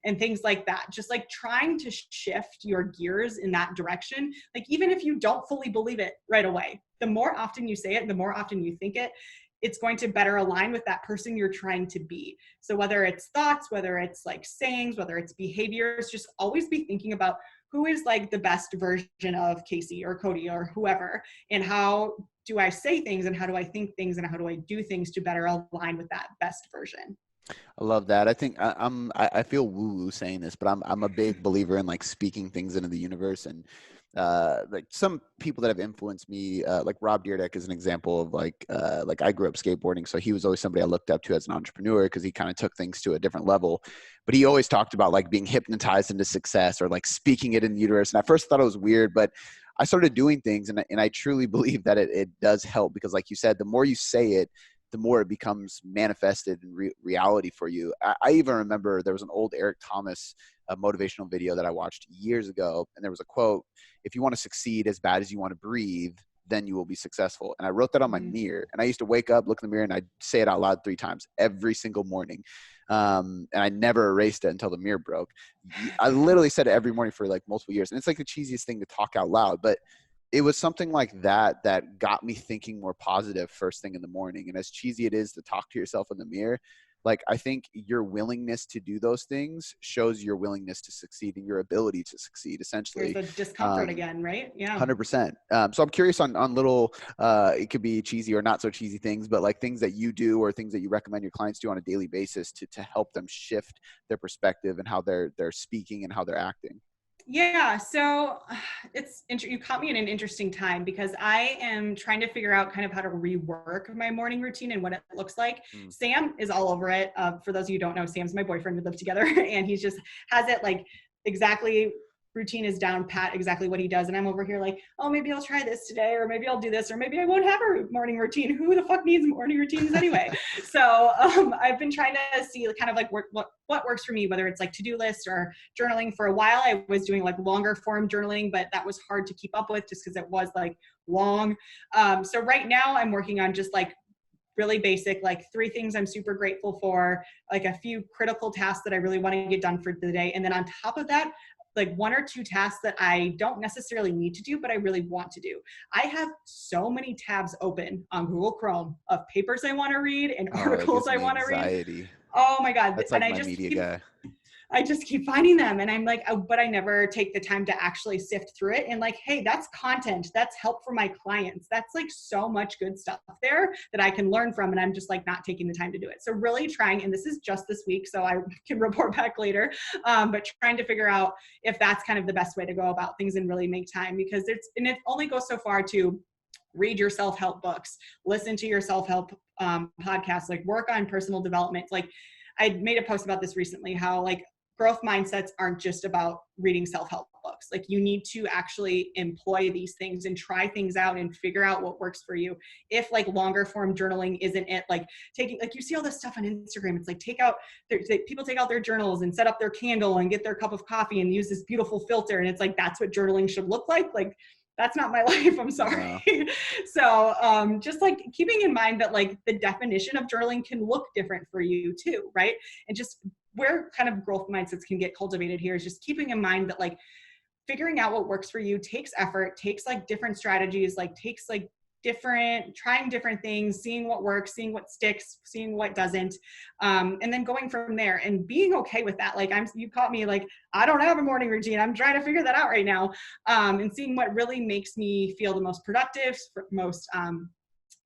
And things like that, just like trying to shift your gears in that direction. Like even if you don't fully believe it right away, the more often you say it, the more often you think it, it's going to better align with that person you're trying to be. So whether it's thoughts, whether it's like sayings, whether it's behaviors, just always be thinking about who is like the best version of Kasey or Cody or whoever, and how do I say things and how do I think things and how do I do things to better align with that best version. I love that. I think I feel woo-woo saying this, but I'm a big believer in like speaking things into the universe. And like some people that have influenced me, like Rob Dyrdek is an example of like I grew up skateboarding, so he was always somebody I looked up to as an entrepreneur because he kind of took things to a different level. But he always talked about like being hypnotized into success or like speaking it in the universe. And I first thought it was weird, but I started doing things, and I truly believe that it does help, because like you said, the more you say it, the more it becomes manifested in reality for you. I even remember there was an old Eric Thomas motivational video that I watched years ago, and there was a quote: "If you want to succeed as bad as you want to breathe, then you will be successful." And I wrote that on my mirror, and I used to wake up, look in the mirror, and I'd say it out loud 3 times every single morning. And I never erased it until the mirror broke. I literally said it every morning for like multiple years. And it's like the cheesiest thing to talk out loud, but it was something like that that got me thinking more positive first thing in the morning. And as cheesy it is to talk to yourself in the mirror, like I think your willingness to do those things shows your willingness to succeed and your ability to succeed, essentially. There's the discomfort again, right? Yeah. 100%. So I'm curious on little, it could be cheesy or not so cheesy things, but like things that you do or things that you recommend your clients do on a daily basis to help them shift their perspective and how they're speaking and how they're acting. Yeah, so you caught me in an interesting time because I am trying to figure out kind of how to rework my morning routine and what it looks like. Sam is all over it. For those of you who don't know, Sam's my boyfriend. We live together, and he just has it like exactly. Routine is down pat, exactly what he does. And I'm over here like, oh, maybe I'll try this today, or maybe I'll do this, or maybe I won't have a morning routine. Who the fuck needs morning routines anyway? So I've been trying to see kind of like what works for me, whether it's like to-do lists or journaling. For a while, I was doing like longer form journaling, but that was hard to keep up with just because it was like long. So right now I'm working on just like really basic, like 3 things I'm super grateful for, like a few critical tasks that I really want to get done for the day. And then on top of that, like 1 or 2 tasks that I don't necessarily need to do, but I really want to do. I have so many tabs open on Google Chrome of papers I want to read and articles I want to read. Oh my God. That's like my media guy. I just keep finding them, and I'm like, oh, but I never take the time to actually sift through it and like, hey, that's content. That's help for my clients. That's like so much good stuff there that I can learn from. And I'm just like not taking the time to do it. So really trying, and this is just this week, so I can report back later, but trying to figure out if that's kind of the best way to go about things and really make time, because it only goes so far to read your self-help books, listen to your self-help podcasts, like work on personal development. Like I made a post about this recently, how like growth mindsets aren't just about reading self-help books. Like you need to actually employ these things and try things out and figure out what works for you. If like longer form journaling isn't it, like taking, like you see all this stuff on Instagram. It's like people take out their journals and set up their candle and get their cup of coffee and use this beautiful filter. And it's like, that's what journaling should look like. Like that's not my life. I'm sorry. No. So just like keeping in mind that like the definition of journaling can look different for you too, right? And just where kind of growth mindsets can get cultivated here is just keeping in mind that like figuring out what works for you takes effort, takes like different strategies, like takes like trying different things, seeing what works, seeing what sticks, seeing what doesn't, and then going from there and being okay with that. Like you caught me like, I don't have a morning routine. I'm trying to figure that out right now, and seeing what really makes me feel the most productive, most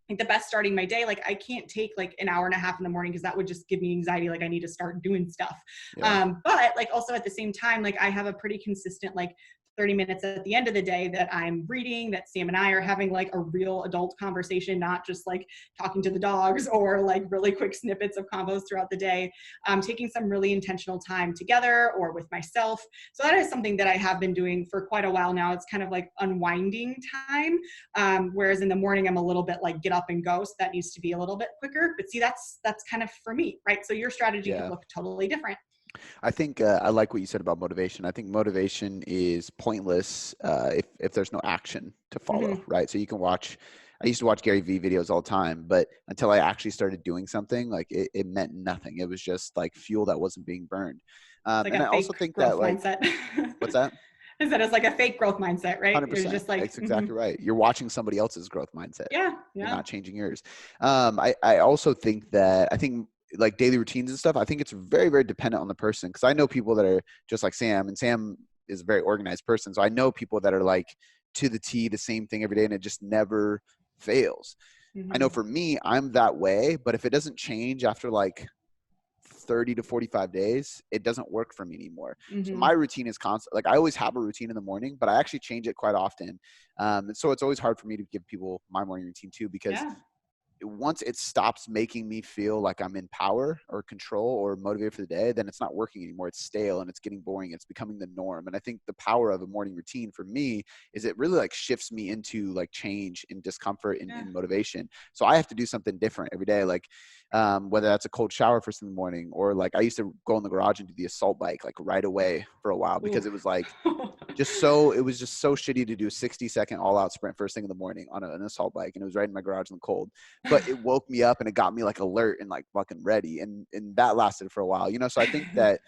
like the best starting my day. Like I can't take like an hour and a half in the morning because that would just give me anxiety. Like I need to start doing stuff. Yeah. But like also at the same time, like I have a pretty consistent like 30 minutes at the end of the day that I'm reading, that Sam and I are having like a real adult conversation, not just like talking to the dogs or like really quick snippets of combos throughout the day, taking some really intentional time together or with myself. So that is something that I have been doing for quite a while now. It's kind of like unwinding time. Whereas in the morning, I'm a little bit like get up and go. So that needs to be a little bit quicker, but see, that's kind of for me, right? So your strategy could look totally different. I think I like what you said about motivation. I think motivation is pointless if there's no action to follow, right? So you can watch, I used to watch Gary Vee videos all the time, but until I actually started doing something, like it meant nothing. It was just like fuel that wasn't being burned. Like and I also think that like, what's that? Is that as like a fake growth mindset, right? It's 100%. just like, That's exactly right. You're watching somebody else's growth mindset. yeah, You're yeah. not changing yours. I also think that like daily routines and stuff, I think it's very, very dependent on the person. Cause I know people that are just like Sam, and Sam is a very organized person. So I know people that are like to the T, the same thing every day, and it just never fails. I know Mm-hmm. for me, I'm that way, but if it doesn't change after like 30 to 45 days, it doesn't work for me anymore. So Mm-hmm. my routine is constant. Like I always have a routine in the morning, but I actually change it quite often. And so it's always hard for me to give people my morning routine too, because Yeah. once it stops making me feel like I'm in power or control or motivated for the day, then it's not working anymore. It's stale and it's getting boring. It's becoming the norm. And I think the power of a morning routine for me is it really like shifts me into like change and discomfort and, Yeah. and motivation. So I have to do something different every day. Like whether that's a cold shower first in the morning, or like I used to go in the garage and do the assault bike like right away for a while, Ooh. because it was like, it was just so shitty to do a 60-second all out sprint first thing in the morning on an assault bike. And it was right in my garage in the cold, but it woke me up and it got me like alert and like fucking ready. And that lasted for a while, so I think that,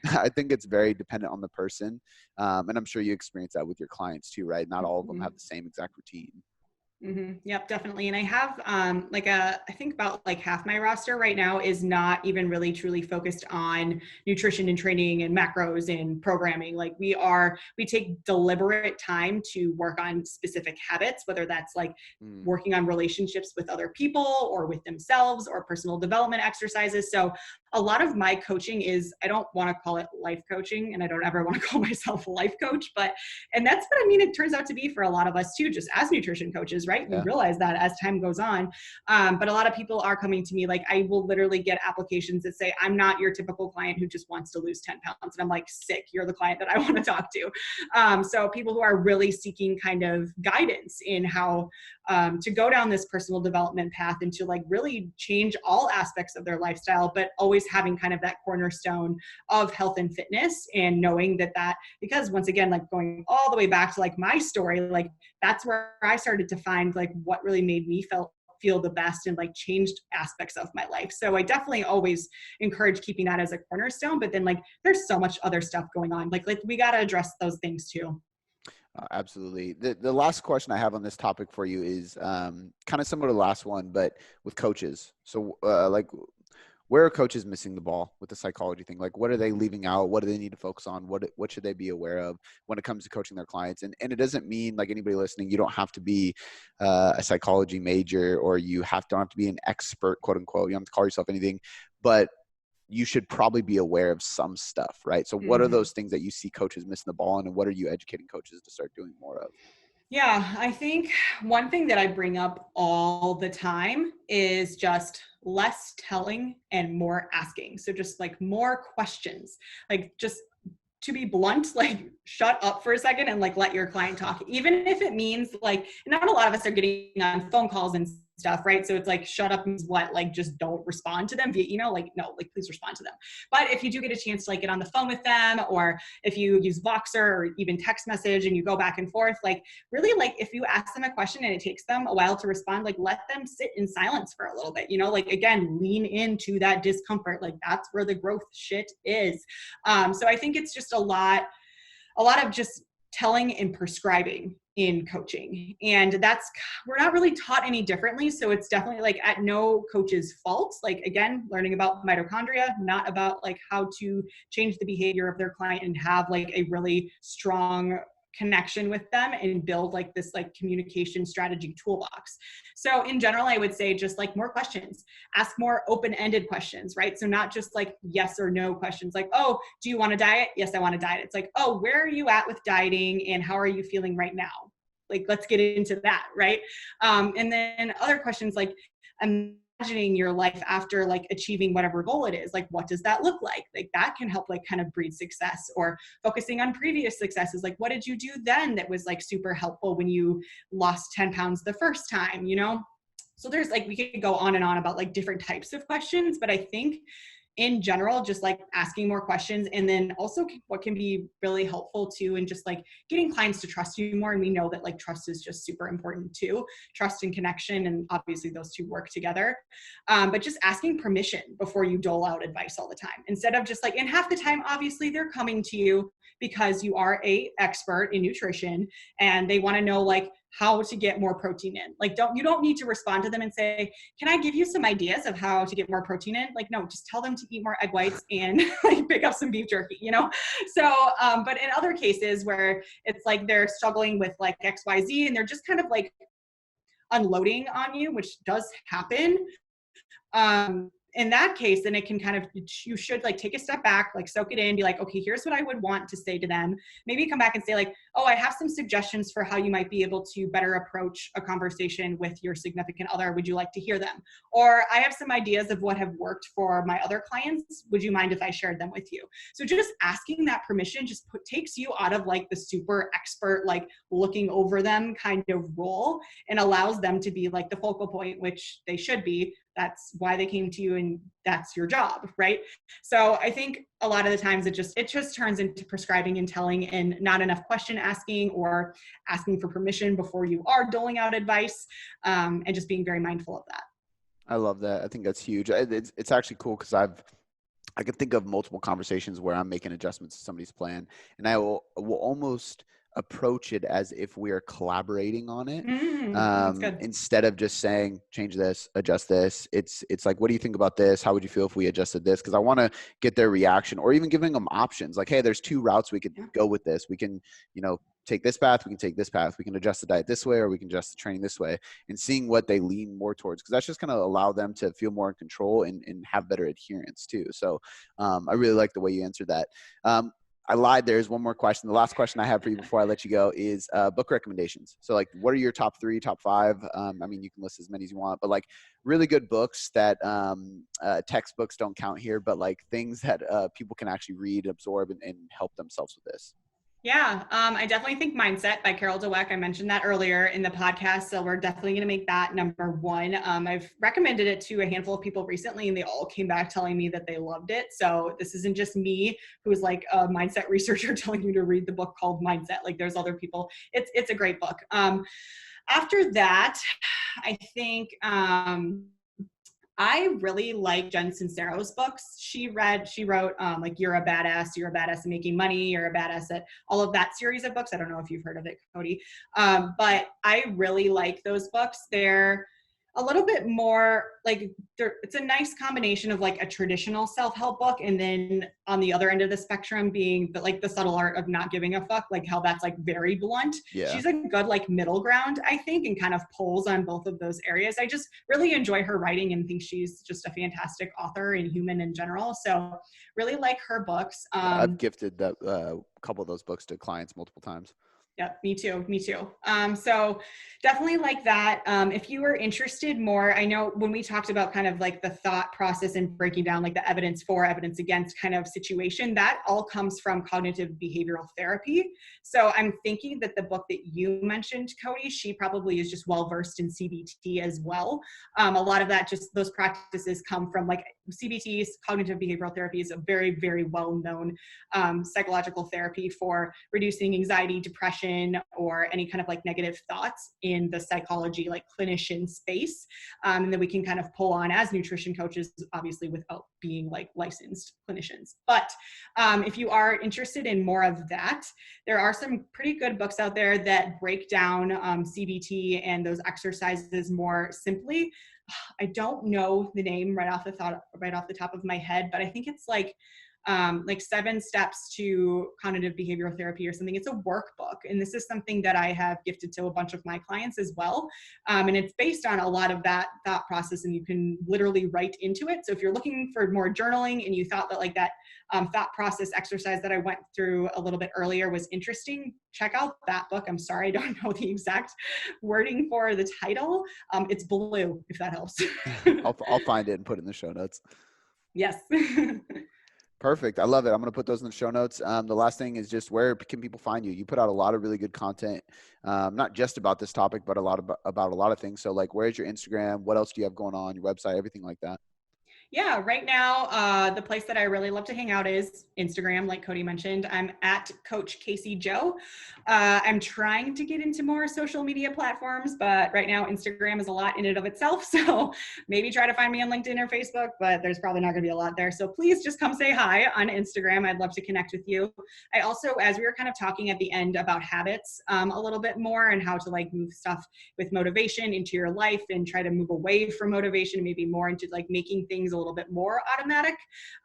I think it's very dependent on the person. And I'm sure you experience that with your clients too, right? Not all of them Mhm. have the same exact routine. Mm-hmm. Yep, definitely. And I have I think about like half my roster right now is not even really truly focused on nutrition and training and macros and programming. Like we take deliberate time to work on specific habits, whether that's like Mm, working on relationships with other people or with themselves or personal development exercises. So a lot of my coaching is, I don't want to call it life coaching, and I don't ever want to call myself a life coach, and that's what I mean, it turns out to be for a lot of us too, just as nutrition coaches, right? We yeah. realize that as time goes on. But a lot of people are coming to me, like I will literally get applications that say, I'm not your typical client who just wants to lose 10 pounds. And I'm like, sick, you're the client that I want to talk to. So people who are really seeking kind of guidance in how to go down this personal development path and to like really change all aspects of their lifestyle, but always having kind of that cornerstone of health and fitness, and knowing that because once again, like going all the way back to like my story, like that's where I started to find like what really made me feel the best and like changed aspects of my life. So I definitely always encourage keeping that as a cornerstone, but then like there's so much other stuff going on. Like we got to address those things too. Absolutely. The last question I have on this topic for you is kind of similar to the last one, but with coaches. So like, where are coaches missing the ball with the psychology thing? Like, what are they leaving out? What do they need to focus on? What should they be aware of when it comes to coaching their clients? And it doesn't mean, like, anybody listening, you don't have to be a psychology major, or you don't have to be an expert, quote unquote. You don't have to call yourself anything, but you should probably be aware of some stuff, right? So what are Mm-hmm. those things that you see coaches missing the ball on, and what are you educating coaches to start doing more of? Yeah, I think one thing that I bring up all the time is just less telling and more asking. So just like more questions, like just to be blunt, like shut up for a second and like let your client talk, even if it means like, not a lot of us are getting on phone calls and stuff, right? So it's like shut up means what? Like just don't respond to them via email. Like no, like please respond to them. But if you do get a chance to like get on the phone with them, or if you use Voxer or even text message and you go back and forth, like really, like if you ask them a question and it takes them a while to respond, like let them sit in silence for a little bit, like again, lean into that discomfort. Like that's where the growth shit is. So I think it's just a lot of just telling and prescribing in coaching. And we're not really taught any differently. So it's definitely like at no coach's fault. Like again, learning about mitochondria, not about like how to change the behavior of their client and have like a really strong connection with them and build like this like communication strategy toolbox. So in general, I would say just like more questions, ask more open-ended questions, right? So not just like yes or no questions, like, oh, do you want to diet? Yes, I want to diet. It's like, oh, where are you at with dieting and how are you feeling right now? Like, let's get into that, right? And then other questions like, imagining your life after like achieving whatever goal it is, like what does that look like that can help like kind of breed success. Or focusing on previous successes, like what did you do then that was like super helpful when you lost 10 pounds the first time. So there's like, we could go on and on about like different types of questions, but I think in general, just like asking more questions. And then also what can be really helpful too, and just like getting clients to trust you more. And we know that like trust is just super important too, trust and connection. And obviously those two work together. But just asking permission before you dole out advice all the time, instead of just like, and half the time, obviously they're coming to you because you are a expert in nutrition and they want to know like how to get more protein in. Like, you don't need to respond to them and say, can I give you some ideas of how to get more protein in? Like, no, just tell them to eat more egg whites and like pick up some beef jerky, you know? So, but in other cases where it's like they're struggling with like XYZ and they're just kind of like unloading on you, which does happen. In that case, then it can kind of, you should like take a step back, like soak it in, be like, okay, here's what I would want to say to them. Maybe come back and say like, oh, I have some suggestions for how you might be able to better approach a conversation with your significant other. Would you like to hear them? Or I have some ideas of what have worked for my other clients. Would you mind if I shared them with you? So just asking that permission just takes you out of like the super expert, like looking over them kind of role, and allows them to be like the focal point, which they should be. That's why they came to you and that's your job, right? So I think a lot of the times it just turns into prescribing and telling and not enough question asking or asking for permission before you are doling out advice, and just being very mindful of that. I love that. I think that's huge. It's actually cool because I can think of multiple conversations where I'm making adjustments to somebody's plan, and I will almost approach it as if we are collaborating on it, That's good. instead of just saying change this, adjust this. It's like, what do you think about this? How would you feel if we adjusted this? Because I want to get their reaction, or even giving them options like, hey, there's 2 routes we could go with this. We can, take this path, we can take this path, we can adjust the diet this way, or we can adjust the training this way, and seeing what they lean more towards, because that's just going to allow them to feel more in control and have better adherence too. So I really like the way you answered that. I lied. There's one more question. The last question I have for you before I let you go is book recommendations. So like, what are your top 3, top 5? I mean, you can list as many as you want, but like really good books that textbooks don't count here, but like things that people can actually read, absorb, and help themselves with this. Yeah, I definitely think Mindset by Carol Dweck. I mentioned that earlier in the podcast, so we're definitely going to make that number 1. I've recommended it to a handful of people recently, and they all came back telling me that they loved it. So this isn't just me, who's like a mindset researcher, telling you to read the book called Mindset. Like there's other people. It's a great book. After that, I think I really like Jen Sincero's books. She wrote like You're a Badass at Making Money, You're a Badass at, all of that series of books. I don't know if you've heard of it, Cody. But I really like those books. They're a little bit more like, it's a nice combination of like a traditional self-help book, and then on the other end of the spectrum being the subtle art of not giving a fuck, like how that's like very blunt. Yeah. She's a good like middle ground, I think, and kind of pulls on both of those areas. I just really enjoy her writing and think she's just a fantastic author and human in general. So really like her books. I've gifted that couple of those books to clients multiple times. Yeah, me too. So definitely like that. If you were interested more, I know when we talked about kind of like the thought process and breaking down like the evidence for, evidence against kind of situation, that all comes from cognitive behavioral therapy. So I'm thinking that the book that you mentioned, Cody, she probably is just well-versed in CBT as well. A lot of that, just those practices come from like CBT, cognitive behavioral therapy, is a very, very well-known psychological therapy for reducing anxiety, depression, or any kind of like negative thoughts in the psychology, like clinician space. And then we can kind of pull on as nutrition coaches, obviously without being like licensed clinicians. But if you are interested in more of that, there are some pretty good books out there that break down CBT and those exercises more simply. I don't know the name right off the top of my head, but I think it's like 7 steps to cognitive behavioral therapy or something. It's a workbook. And this is something that I have gifted to a bunch of my clients as well. And it's based on a lot of that thought process, and you can literally write into it. So if you're looking for more journaling and you thought that like that thought process exercise that I went through a little bit earlier was interesting, check out that book. I'm sorry, I don't know the exact wording for the title. It's blue, if that helps. I'll find it and put it in the show notes. Yes. Perfect. I love it. I'm going to put those in the show notes. The last thing is just, where can people find you? You put out a lot of really good content, not just about this topic, but about a lot of things. So like, where's your Instagram? What else do you have going on? Your website, everything like that? Yeah, right now, the place that I really love to hang out is Instagram, like Cody mentioned. I'm at Coach Kasey Joe. I'm trying to get into more social media platforms, but right now Instagram is a lot in and of itself. So maybe try to find me on LinkedIn or Facebook, but there's probably not going to be a lot there. So please just come say hi on Instagram. I'd love to connect with you. I also, as we were kind of talking at the end about habits a little bit more and how to like move stuff with motivation into your life and try to move away from motivation, maybe more into like making things a little bit more automatic.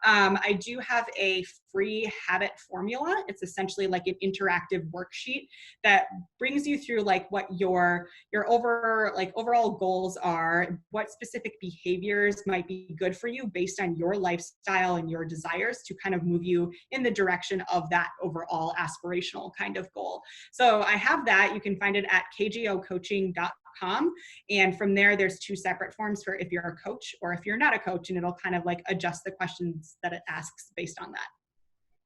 I do have a free habit formula. It's essentially like an interactive worksheet that brings you through like what your overall goals are, what specific behaviors might be good for you based on your lifestyle and your desires to kind of move you in the direction of that overall aspirational kind of goal. So I have that. You can find it at kgocoaching.com. And from there, there's two separate forms for if you're a coach or if you're not a coach, and it'll kind of like adjust the questions that it asks based on that.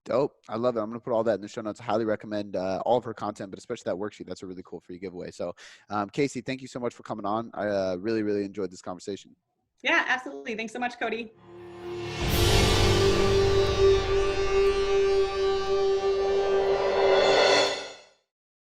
Dope. I love it. I'm going to put all that in the show notes. I highly recommend all of her content, but especially that worksheet. That's a really cool free giveaway. So Kasey, thank you so much for coming on. I really, really enjoyed this conversation. Yeah, absolutely. Thanks so much, Cody.